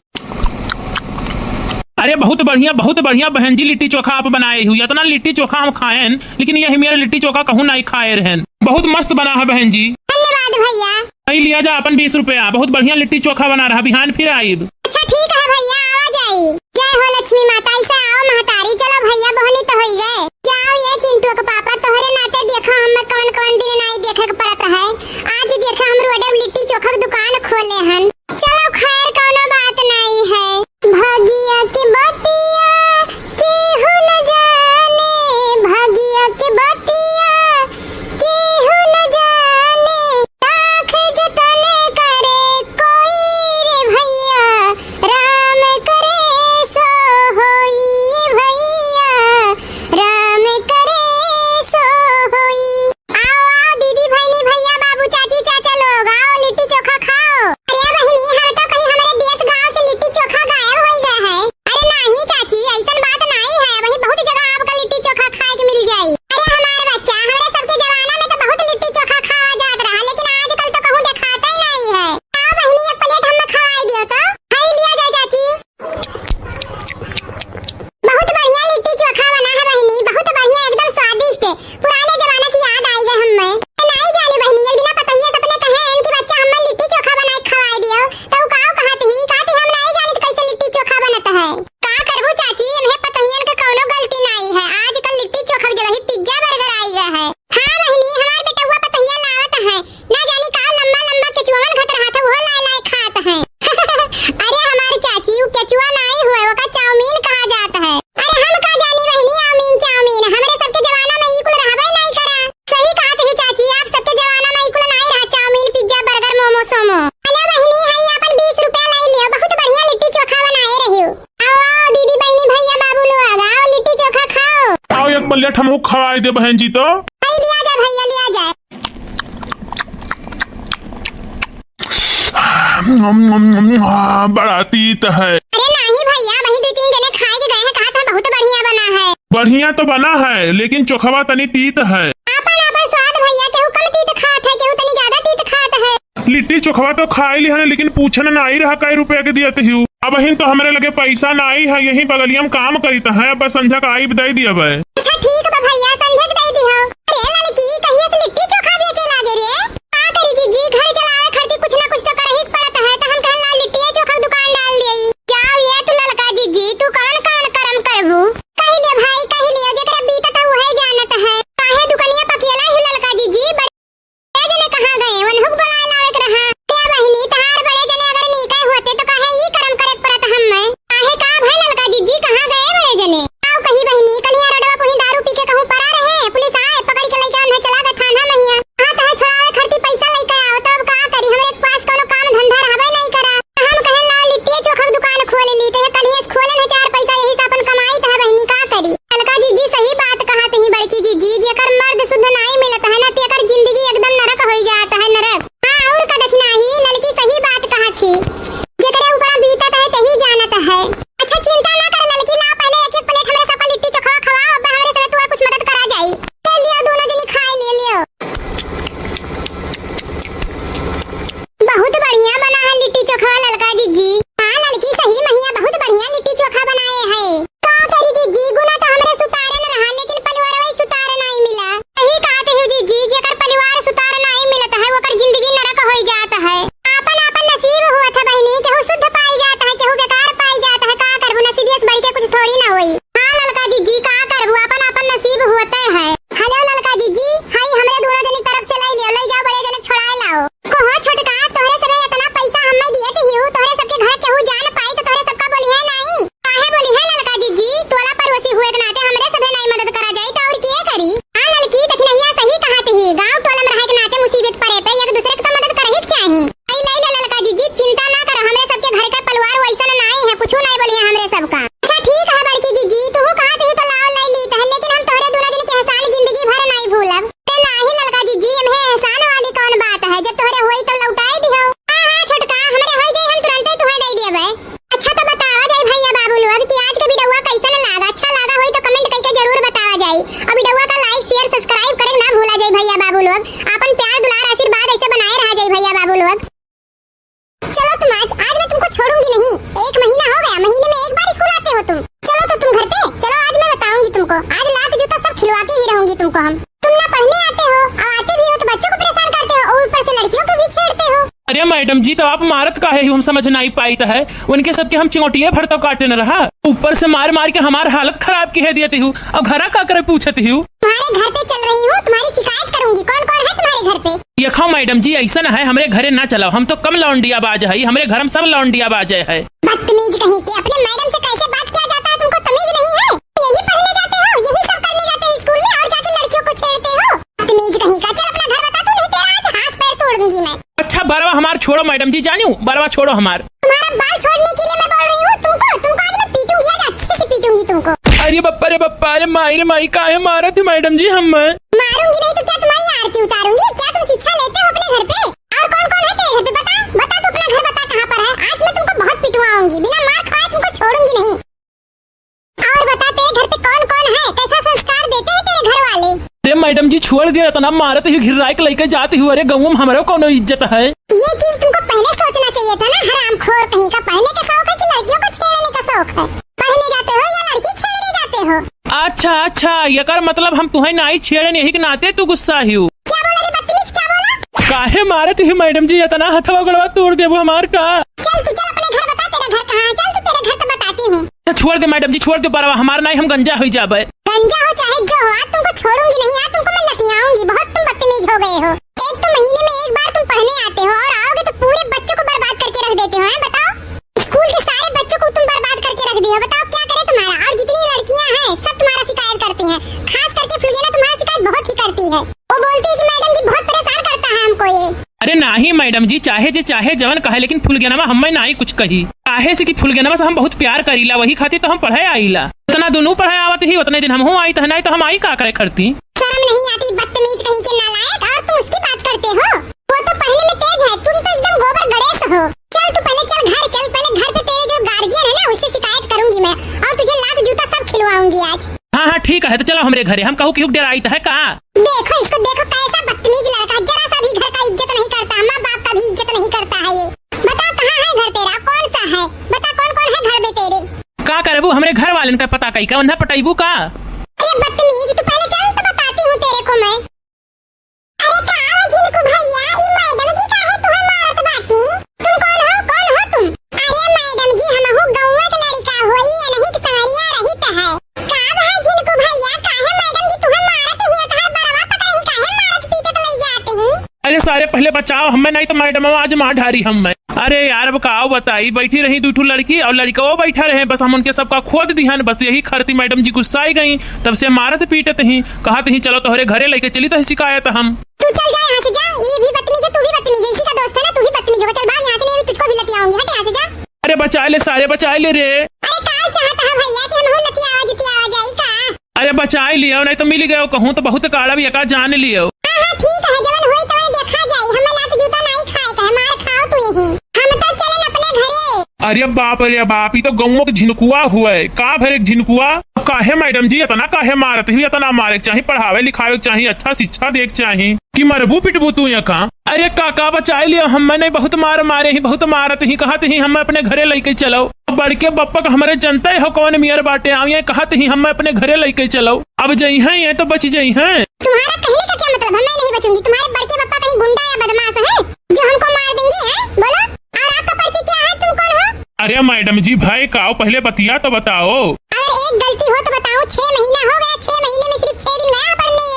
अरे बहुत बढ़िया बहन जी लिट्टी चोखा आप बनाए हुई। इतना लिट्टी चोखा हम खाए, लेकिन यही मेरा लिट्टी चोखा कहूँ नहीं खाए रहन। बहुत मस्त बना है बहन जी। धन्यवाद भैया। नहीं लिया जा अपन 20 रुपया, बहुत बढ़िया लिट्टी चोखा बना रहा। बिहान फिर आईब। अच्छा ठीक है भैया, आओ जाई। जय हो लक्ष्मी माता, ऐसा आओ महतारी। चलो भैया बहनी तो होई गए, जाओ ये चिंटू के पापा तोहरे नाते देखा हम कौन कौन दिन नहीं देखे के पड़त है। आज देखा हम रोडे लिट्टी चोखा की दुकान खोले हन। चलो खैर कोनो बात नहीं है। भागिया के बतिया केहू न जाने, भागिया के बतिया केहू न जाने। ताख जतन करे कोई रे भैया, राम करे सो होई भैया। एक प्लेट हमको खवाई दे बहन जी। तो भाई लिया जाए भैया, लिया जाए। बड़ा तीत है। अरे नहीं भैया, वही 2-3 जने खाए के गए हैं, कहा था बहुत बढ़िया बना है। बढ़िया तो बना है लेकिन चोखवा तनी तीत है। आपन आपन स्वाद भैया, केहू कम तीत खात है, केहू तनी ज्यादा तीत खात है। लिट्टी चोखवा तो खाई ली है लेकिन पूछन ना आई रहा कई रुपया के दिया ती। अब हिन तो हमारे लगे पैसा ना आई है, यही बगलिया में काम करीता है। बस संझा का आई दे दिया बे। अच्छा ठीक बा भैया, संझा के दे दी हो। अरे लड़की कहिए से लिट्टी चोखा बेचे लागे रे। का करी जी, घर चलावे खर्ची कुछ ना कुछ तो करही पड़त है। तो हम कहला लिट्टी चोखा दुकान डाल देई। जाओ ये तू लड़का जी तू कौन कौन करम करबू। कहि ले भाई, कहि ले, जेकरा बीतत है वही जानत है। काहे दुकानिया पकेला ही लड़का जी बड़े जने कहां गए, वनहुक बुलाए लावे के रहा। क्या बहिनी तहार बड़े जने अगर नीके होते तो काहे ई करम करे पड़त हम। काहे का भाई लड़का जी कहां गए बड़े जने। आओ कही बहिनी, कलिया रोडवा पुही दारू पी के कहूं परा रहे, पुलिस आए पकड़ के लइका उन्हें चला गए थाना महिया। हां तह छोड़ावे खर्ची पैसा लइका आओ, तब का करी, हमरे पास कोनो काम धंधा रहबे नहीं करा। हम कहे ला लिट्टी चोखा दुकान खोल ली, ते कलिया से खोले है 4 पैसा, यही से अपन कमाई तह बहिनी का करी। लड़का जी सही बात कहा तही बड़की जी, जेकर मर्द शुद्ध नहीं मिलत है ना, तेकर जिंदगी एकदम नरक हो जाता है, नरक। हां और का देखना ही, लड़की सही बात कहा थी। जेकरे ऊपर बीतत है तही जानत है। अच्छा चिंता ना कर लड़की, ला पहले एक प्लेट हमरे सबका लिट्टी चोखा खवाओ, अब हमरे से तू कुछ मदद करा जाई। ले लियो दोनों जनी खाए, ले लियो। बहुत बढ़िया बना है लिट्टी चोखा लड़का जी। हां लड़की सही महिया बहुत बढ़िया लिट्टी चोखा बनाए है। का करी जी गुना तो हमरे सुतारे न रहा, लेकिन परिवार वही सुतारे नहीं मिला। सही कहते हो जी, जेकर परिवार सुतारे नहीं मिलता है ओकर जिंदगी नरक हो जाता है। आपन आपन नसीब हुआ था बहिनी, केहू शुद्ध पाई जाता है, केहू बेकार पाई जाता है। का करबू, नसीबियत बढ़ के कुछ थोड़ी ना होई। हां लड़का जी का करबू, आपन आपन नसीब होते है। हेलो लड़का जी हाई हमरे दोनों जनी तरफ से ले लियो, ले जाओ बड़े जने छोड़ाए लाओ। कहो छोटका, तोहरे सबे इतना पैसा हम्मे दिए थे हिउ, तोहरे सबके घर केहू जान पाई तो तोहरे सबका बोली है नहीं। काहे बोली है लड़का जी, टोला पड़ोसी हुए के नाते हमरे सबे नहीं मदद करा जाई तो और किए करी। हां लड़की देखनहिया सही कहत ही, गांव टोला में रहे के नाते मुसीबत पड़े पे एक दूसरे के तो मदद करही के चाही। आई ले लड़का जी चिंता ना कर, हमरे सबके घर का परिवार वैसा नहीं है, कुछ नहीं बोली है हमरे सबका। अच्छा ठीक है बड़की जी तू कहत ही तो लाओ ले ली त, लेकिन हम तोहरे दोनों जन के एहसान जिंदगी भर नहीं भूलब। ते नाही लड़का जी एमे एहसान वाली कौन बात है, जब तोहरे होई तो लौटाए दिहो। हां छोटका हमरे होई जाई, हम तुरंत ही तुहे दे देबे। अच्छा तो बतावा जाई भैया बाबू लोग कि आज के वीडियोवा कैसन लागा। अच्छा लागा होई तो कमेंट करके जरूर बतावा जाई। और वीडियोवा का लाइक शेयर सब्सक्राइब करे ना भूला जाई भैया बाबू लोग। अपन प्यार दुलार आशीर्वाद ऐसे बनाए रहा जाई भैया बाबू लोग। चलो तुम आज मैं तुमको छोड़ूंगी नहीं। 1 महीना हो गया, महीने में 1 बार स्कूल आते हो तुम। चलो तो तुम घर पे चलो, आज मैं बताऊंगी तुमको। आज लात जूता सब खिलवा के ही रहूंगी तुमको हम। तुम ना पढ़ने आते हो और आते भी हो तो बच्चों को परेशान करते हो और ऊपर से लड़कियों को भी छेड़ते हो। अरे मैडम जी तो आप मारत काहे ही, हम समझ नहीं पाई है। उनके सबके हम चिंगोटिए भर तो काटे न रहा, ऊपर से मार मार के हमार हालत खराब की है देती हूँ। अब घरा का करे पूछती हूँ। तुम्हारे घर पे चल रही हूँ, तुम्हारी शिकायत करूंगी। कौन कौन है तुम्हारे घर पे? ये खाओ मैडम जी, ऐसा न है हमारे घरे ना चलाओ, हम तो कम लौंडिया बाज है, हमारे घर में सब लौंडिया बाज है। बदतमीज कहीं के, अपने मैडम से कैसे बात किया जाता है, तुमको तमीज नहीं है? यही पढ़ने जाते हो, यही सब करने जाते हो स्कूल में और जाके लड़कियों को छेड़ते हो। बदतमीज कहीं का, चल अपना घर बता तू, नहीं तेरा आज हाथ पैर तोड़ दूंगी मैं। अच्छा बरवा हमार छोड़ो मैडम जी, जानियो बरवा छोड़ो हमार। तुम्हारा बाल छोड़ने के लिए मैं बोल रही हूँ तुमको आज मैं पीटूंगी, आज अच्छे से पीटूंगी तुमको। अरे बप्पा अरे माई काहे मारे थे मैडम जी हम? मारूंगी नहीं तो क्या तुम्हारी आरती उतारूंगी? क्या तुम शिक्षा लेते हो अपने घर पे? और कौन कौन है तेरे घर पे? बता तू अपना घर बता कहाँ पर है। आज मैं तुमको बहुत पिटवाऊंगी, बिना मार खाए तुमको छोड़ूंगी नहीं। और बता तेरे घर पे कौन कौन है, कैसा संस्कार देते हैं तेरे घर वाले? अरे मैडम जी छोड़ दिया तो ना मारत ही, घिराए के लेके जाती हूँ। अरे गाँव में हमारा कौन इज्जत है? ये चीज तुमको पहले सोचना चाहिए था ना। हरामखोर कहीं का, पढ़ने का शौक है कि लड़कियों को छेड़ने का शौक है? पढ़ने जाते हो या लड़की छेड़ने जाते हो? अच्छा ये कर मतलब हम तुम्हें नहीं छेड़े, यही के नाते तू गुस्सा ही हूँ। क्या बोला रे बदतमीज, क्या बोला? काहे मारत ही मैडम जी, इतना हथवा गड़वा तोड़ देबो हमार का। चल तू चल अपने घर बता, तेरा घर कहाँ है? चल तू तेरे घर तो बताती हूँ। छोड़ दे मैडम जी, छोड़ दे बरवा, हमार नहीं हम गंजा हो जाबे। गंजा हो चाहे जो हो, आज तुमको छोड़ूंगी नहीं, आज तुमको मैं लतियाऊंगी। बहुत तुम बदतमीज हो गए हो। एक तो महीने में 1 बार तुम पढ़ने आते हो और आओगे तो पूरे बच्चों को बर्बाद करके रख देते हो। बताओ स्कूल के सारे बच्चों को तुम बर्बाद करके रख दिए हो। बताओ क्या करे तुम्हारा? और जितनी लड़कियां हैं सब तुम्हारा शिकायत करती हैं, खास करके फुलगिना तुम्हारा शिकायत बहुत ही करती है। वो बोलती है कि मैडम जी बहुत परेशान करता है हमको ये। अरे नहीं मैडम जी चाहे जे चाहे जवन कहे लेकिन फुलगेनवा हमें ना ही कुछ कही काहे से कि फुलगेनवा से हम बहुत प्यार करीला वही खातिर तो हम पढ़े आईला उतना दोनों पढ़े आवत ही उतने दिन हम आई तो नहीं तो हम आई का करे करती। शर्म नहीं आती बदतमीज कहीं के नालायक, और तुम उसकी बात करते हो। वो तो पढ़ने में तेज है, तुम तो एकदम गोबर गणेश हो। चल तू पहले चल घर चल, पहले घर पे तेरे जो गार्जियन है ना उससे शिकायत करूंगी मैं, और तुझे लात जूता सब खिलवाऊंगी आज। हाँ हाँ ठीक है तो चलो हमारे घरे, हम कहूँ कि डेरा आई है कहा। देखो इसको, देखो कैसा बदतमीज लड़का, जरा सा भी घर का इज्जत नहीं करता, माँ बाप का भी इज्जत नहीं करता है ये। बता कहाँ है घर तेरा, कौन सा है, बता कौन कौन है घर में तेरे। का करबू हमारे घर वाले का पता कही का उन्हें पटाइबू का। अरे बदतमीज, तू पहले चल तो बताती हूँ तेरे को मैं। अरे कहाँ हो जिनको भैया, ये मैडम जी का है तुम्हें मारत बाटी। तुम कौन हो तुम। अरे मैडम जी हम हूँ गौवा के लड़का होई या नहीं कि सहरिया रहित है। का भाई जिनको भैया काहे मैडम जी तुम्हें मारत ही, तुम्हारा बड़वा पता नहीं काहे मारत पीटत ले जाते ही। अरे सारे पहले बचाओ हमें नहीं तो मैडम आज मार ढारी हमें। अरे यार अब काओ बताई बैठी रही दो लड़की और लड़का वो बैठा रहे, बस हम उनके सबका खोद दिहन, बस यही खरती मैडम जी गुस्साई गई, तब से मारत पीटत ही कहत ही चलो तोहरे घरे लेके चली तो शिकायत हम। तू चल जा यहाँ से जा, ये भी बदतमीज है, तू भी बदतमीज है, इसी का दोस्त है ना, तू भी बदतमीज होगा। चल भाग यहाँ से, नहीं तुझको भी लतियाऊंगी, हट यहाँ से जा। अरे बचा ले सारे बचा ले रे। अरे काल चाहता है भैया कि हम लतिया जाई का। अरे बचा लियो नहीं तो मिल गयो कहूँ तो बहुत काड़ा भी एका जान लियो। हां ठीक है, जवन होई तो देखा जाई, हमें लात जूता नहीं खाए कहे, मार खाओ तू यही, हम तो चलन अपने घरे। अरे बाप ये तो गौओं के झिनकुआ हुआ है का भरे झिनकुआ। काहे मैडम जी इतना काहे मारत ही, इतना मारे चाहिए, पढ़ावे लिखावे चाहिए, अच्छा शिक्षा देख चाहिए कि मरबू पिटबू तू यहाँ। अरे काका बचा लियो हमने बहुत मारे ही, बहुत मारत ही, कहत ही हम अपने घरे लेके चलो। बड़के बप्पा का हमारे जनता हो कौन मियर बाटे आविए, कहत ही हम अपने घरे लेके चलो। अब जई हैं ये तो बच जई हैं। तुम्हारा कहने का क्या मतलब, मैं नहीं बचूंगी। तुम्हारे बड़के पापा कहीं गुंडा या बदमाश है जो हमको मार देंगे हैं? बोलो, और आपका परिचय क्या है, तुम कौन हो? अरे मैडम जी भाई काओ पहले बतिया तो बताओ। अगर एक गलती हो तो बताओ। 6 महीना हो गया, 6 महीने में सिर्फ 6 दिन गया पढ़ने,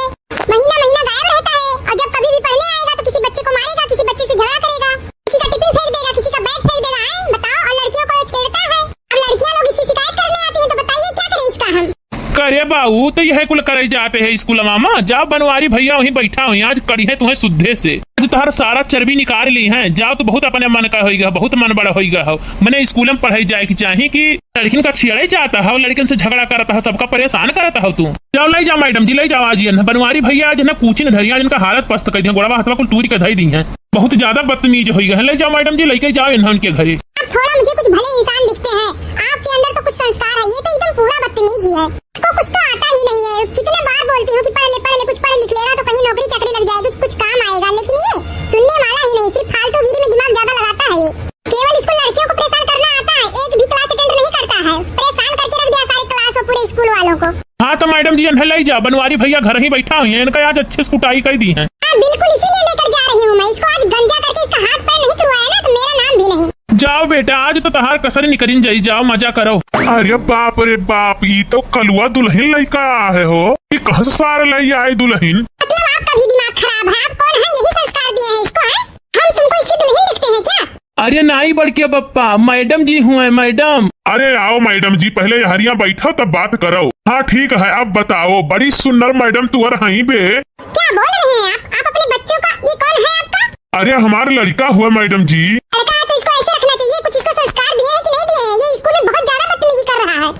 महीना गायब रहता है, और जब कभी भी पढ़ने आएगा तो किसी बच्चे को मारेगा, किसी बच्चे से झगड़ा करेगा, किसी का टिफिन फेंक देगा, किसी का बैग फेंक देगा। आए बताओ, और लड़कियों को छेड़ता है। अब लड़कियां लोग इसकी शिकायत करने आती हैं, तो बताइए क्या करें इसका हम। करे बाबू तो यह कुल करे जाते है स्कूल मामा, जाओ बनवारी भैया वहीं बैठा हुई, आज कड़ी है तुम्हें शुद्धे से, आज तोहर सारा चर्बी निकाल ली है। जाओ तो बहुत अपने मन का होगा, बहुत मन बड़ा होगा हो। मैंने स्कूल में पढ़ाई जाए की चाहिए कि लड़किन का छेड़े जाता है, लड़किन से झगड़ा करता है, सबका परेशान करता हो तू। जाओ ले जाओ मैडम जी, ले जाओ आज बनवारी भैया आज ना पूछी न धरिया, जिनका हालत पस्त कर दी, गोड़वा हाथवा को टूरी का धई दी है, बहुत ज्यादा बदतमीज हो गए। ले जाओ मैडम जी, लेके जाओ इन्हें उनके घरे। अब थोड़ा मुझे कुछ भले इंसान दिखते हैं, आपके अंदर तो कुछ संस्कार है, ये तो एकदम पूरा बदतमीज ही है। इसको कुछ तो आता ही नहीं है। कितने बार बोलती हूँ कि पढ़ ले कुछ पढ़ लिख लेगा तो कहीं नौकरी चाकरी लग जाएगी, कुछ काम आएगा, लेकिन ये सुनने वाला ही नहीं, सिर्फ फालतूगिरी में दिमाग ज्यादा लगाता है। ये केवल इसको लड़कियों को परेशान करना आता है, एक भी क्लास अटेंड नहीं करता है, परेशान करके रख दिया सारी क्लास और पूरे स्कूल वालों को। हाँ तो मैडम जी इन्हें ले जाओ, बनवारी भैया घर ही बैठा हुई है, इनका आज अच्छे से कुटाई कर दी है। बिल्कुल इसीलिए लेकर जा रही हूँ मैं इसको, आज गंजा करके इसका हाथ पैर नहीं तुड़वाया ना तो मेरा नाम भी नहीं। जाओ बेटा आज तो तहार कसर निकलिन जाई, जाओ मजा करो। अरे बाप रे बाप, ये तो कलुआ दुल्हन लड़का है हो, ये कहाँ से सारे लई आए दुल्हन। मतलब आपका भी दिमाग खराब है, आप कौन है, यही संस्कार दिए हैं इसको है? हम तुमको इसकी दुल्हन दिखते हैं क्या? अरे नहीं बड़के बप्पा, मैडम जी हुए मैडम। अरे आओ मैडम जी, पहले हरिया बैठो तब बात करो। हाँ ठीक है, अब बताओ, बड़ी सुंदर मैडम तुअर हई बे। क्या बोल रहे हैं आप अपने बच्चों का, ये कौन है आपका? अरे हमारा लड़का हुआ मैडम जी। लड़का है तो इसको ऐसे रखना चाहिए, कुछ इसको संस्कार दिए हैं कि नहीं दिए हैं? ये स्कूल में बहुत ज्यादा बदतमीजी कर रहा है।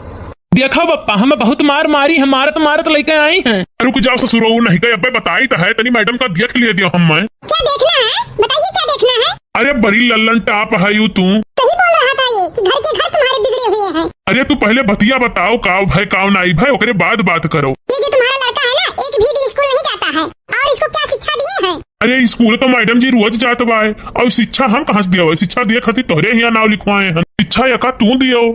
देखो बप्पा हमें बहुत मारी है, मारत लेके आई हैं। रुक जाओ ससुरो, नहीं कहे अबे बताई तो है, तनी मैडम का देख लिया दिया हम। क्या देखना है, बताइए क्या देखना है? अरे बड़ी लल्लन टाप है यू तू। सही बोल रहा था ये कि घर के घर तुम्हारे बिगड़े हुए हैं। अरे तू पहले बतिया बताओ, काव भाई काव नाई भाई, ओकरे बाद बात करो। ये जो तुम्हारा लड़का है ना, एक भी दिन स्कूल नहीं जाता है, और इसको क्या शिक्षा दिए हैं? अरे स्कूल तो मैडम जी रोज जात बाय, और शिक्षा हम कहाँ से दिया? शिक्षा दिए खातिर तोहरे यहाँ नाव लिखवाए हैं, शिक्षा यका तू दियो।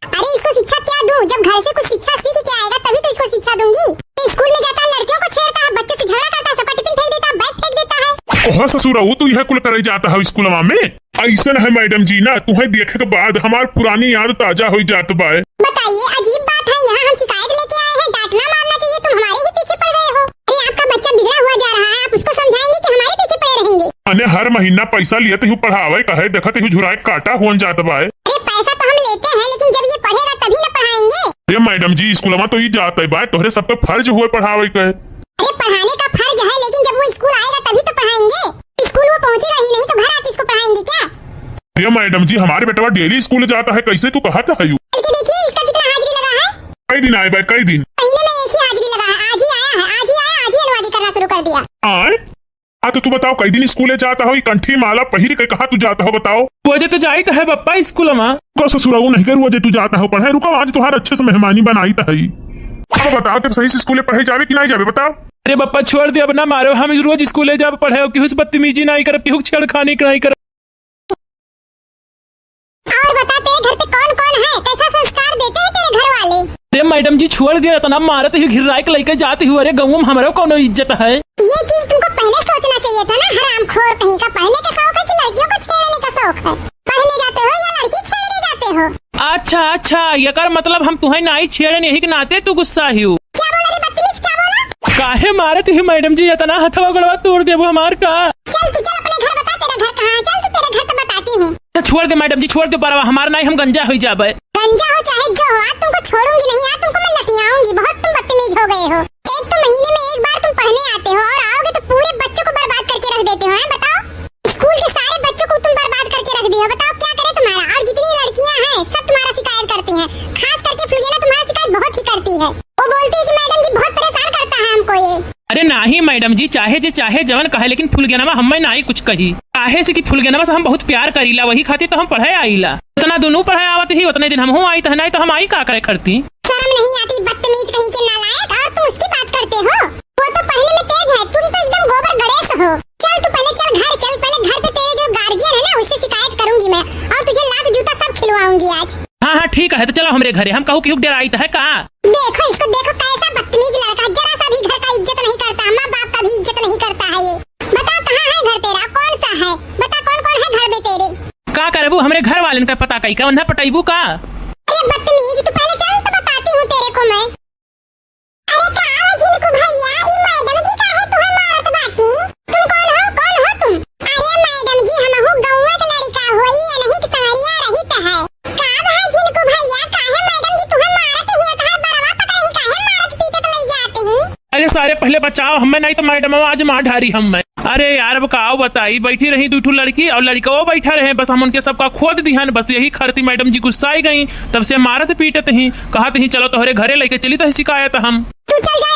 अरे इसको शिक्षा क्या दूं, जब घर से कुछ शिक्षा सीख के आएगा तभी तो इसको शिक्षा दूंगी। स्कूल में जाता है, लड़कियों को छेड़ता है, बच्चों से झगड़ा करता है, सबका टिफिन फेंक देता है, बैग फेंक देता है। ओह ससुरा, तू यह कुल करे जाता है स्कूल में? ऐसा है मैडम जी ना, तुम्हें देखे के बाद हमार पुरानी याद ताजा हो जात बाय। बताइए अजीब बात है, यहाँ हम शिकायत लेके आए हैं, डांटना मारना चाहिए, तुम हमारे ही पीछे पड़ गए हो। अरे आपका बच्चा बिगड़ा हुआ जा रहा है, आप उसको समझाएंगे कि हमारे पीछे पड़े रहेंगे? अने हर महीना पैसा लिए तो पढ़ावे कहे, देखते हूँ झुराए काटा हुआ जात बाय। अरे पैसा तो हम लेते हैं, लेकिन जब ये पढ़ेगा तभी ना पढ़ाएंगे। अरे मैडम जी स्कूल में तो ही जाता है बाय, तोहरे सब पे फर्ज हुए पढ़ावे के। अरे पढ़ाने का फर्ज है, लेकिन जब वो स्कूल आएगा तभी तो पढ़ाएंगे। स्कूल स्कूल वो पहुंची रही नहीं तो घर आके इसको पढ़ाएंगे क्या? ये मैडम जी हमारे बेटवा डेली स्कूल जाता है, कैसे तू कहा था? बल्कि देखिए इसका कितना हाजिरी लगा है। कई दिन आए भाई, कई दिन महीने में एक ही हाजिरी लगा है। आज ही आया है, आज ही आया, आज ही अनुवादी करना शुरू कर दिया। आए। हाँ तो तू बताओ कई दिन स्कूल जाता हो? कंठी माला पहिर के कहा तू जाता हो बताओ? वजह तो जाई तो है पप्पा स्कूल में। को ससुराऊ नहीं करू जे तू जाता हो पढ़े? रुको आज तुम्हारा अच्छे से मेहमानी बनाई तो है। अब बताओ तुम सही से स्कूल पढ़े जावे कि नहीं जावे बताओ? अरे पप्पा छोड़ दे, अब ना मारो, हम रोज स्कूल जब पढ़े केहू से बदतमीजी नहीं करब, केहू छेड़खानी नहीं करब। और बता तेरे घर पे कौन कौन है? कैसा संस्कार देते हैं तेरे घर वाले? अरे मैडम जी छोड़ दिया इतना मारत ही घिराई के लेके जाती हूँ। अरे गाँव में हमारा कौन इज्जत है? ये चीज तुमको पहले सोचना चाहिए था ना। हरामखोर कहीं का। पढ़ने का शौक है कि लड़कियों को छेड़ने का शौक है? पढ़ने जाते हो या लड़की छेड़ने जाते हो? अच्छा अच्छा, ये कर मतलब हम तुम्हें नहीं छेड़न यही के नाते तू गुस्सा ही हो? क्या बोला रे बदतमीज, क्या बोला? काहे मारत ही मैडम जी इतना हथवा गड़वा तोड़ देबो हमार का? चल तू चल अपने घर बता, तेरा घर कहाँ है? चल तू तेरे घर तो बताती हूँ। छोड़ दे मैडम जी, छोड़ दे, परवा हमार नहीं, हम गंजा हो जाबे। गंजा हो चाहे जो हो, आज तुमको छोड़ूंगी नहीं। आज तुमको मैं लटियाऊंगी। बहुत तुम बदतमीज हो गए हो। एक तो महीने में एक बार तुम पढ़ने आते हो और आओगे तो पूरे बच्चों को बर्बाद करके रख देते हो। हैं बताओ, स्कूल के सारे बच्चों को तुम बर्बाद करके रख दिए हो। बताओ क्या करे तुम्हारा? और जितनी लड़कियां हैं सब तुम्हारा शिकायत करती हैं। खास करके फुलगेना तुम्हारा शिकायत बहुत ही करती है। वो बोलती है कि मैडम जी बहुत परेशान करता है हमको ये। अरे नहीं मैडम जी, चाहे जवन कहे, लेकिन फुलगेनवा हमें नहीं कुछ कही। काहे से कि फुलगेनवा से हम बहुत प्यार करीला, वही खातिर तो हम पढ़े आईला। उतना दोनों पढ़े आवत ही उतने दिन हम आई तो नहीं तो हम आई का करे करती। शर्म नहीं आती? बदतमीज कहीं के नालायक। और तुम उसकी बात करते हो? वो तो पढ़ने में तेज है, तुम तो एकदम गोबर गणेश हो। चल तू पहले चल घर चल। पहले घर पे तेरे जो गार्जियन है ना उससे शिकायत करूंगी मैं, और तुझे लात जूता सब खिलवाऊंगी आज। हाँ ठीक है, तो चलो हमारे घरे। हम कहूँ कि डर आई है का? देखो इसको, देखो कैसा बदतमीज लड़का, जरा सा भी घर का इज्जत नहीं करता, माँ बाप का भी इज्जत नहीं करता है ये। बता कहाँ है घर तेरा? कौन सा है? बता कौन कौन है घर में तेरे? का करबू? हमारे घर वाले का पता कही का उन्हें पटाइबू का? अरे बदतमीज, तू पहले चल तो बताती हूँ तेरे को मैं। अरे कहाँ हो झिनकू भैया? ये मैडम जी काहे तुम्हें मारत बाटी? तुम कौन हो? कौन हो तुम? अरे मैडम जी हम हूँ गौवा के लड़का होई या नहीं कि संगरिया रही तो है। का भाई झिनकू भैया काहे मैडम जी तुम्हें मारत ही? कहाँ बरवा पकड़ी काहे मारत पीटत ले जाते ही? अरे सारे पहले बचाओ हमें, नहीं तो मैडम आज मार ढारी हमें। अरे यार अब का बताई, बैठी रही दूठू लड़की और लड़का वो बैठा रहे, बस हम उनके सबका खोद दिहन। बस यही खरती मैडम जी गुस्साई गई, तब से मारत पीटत ही, कहत ही चलो तोहरे घरे लेके चली तो शिकायत हम। तू चल जा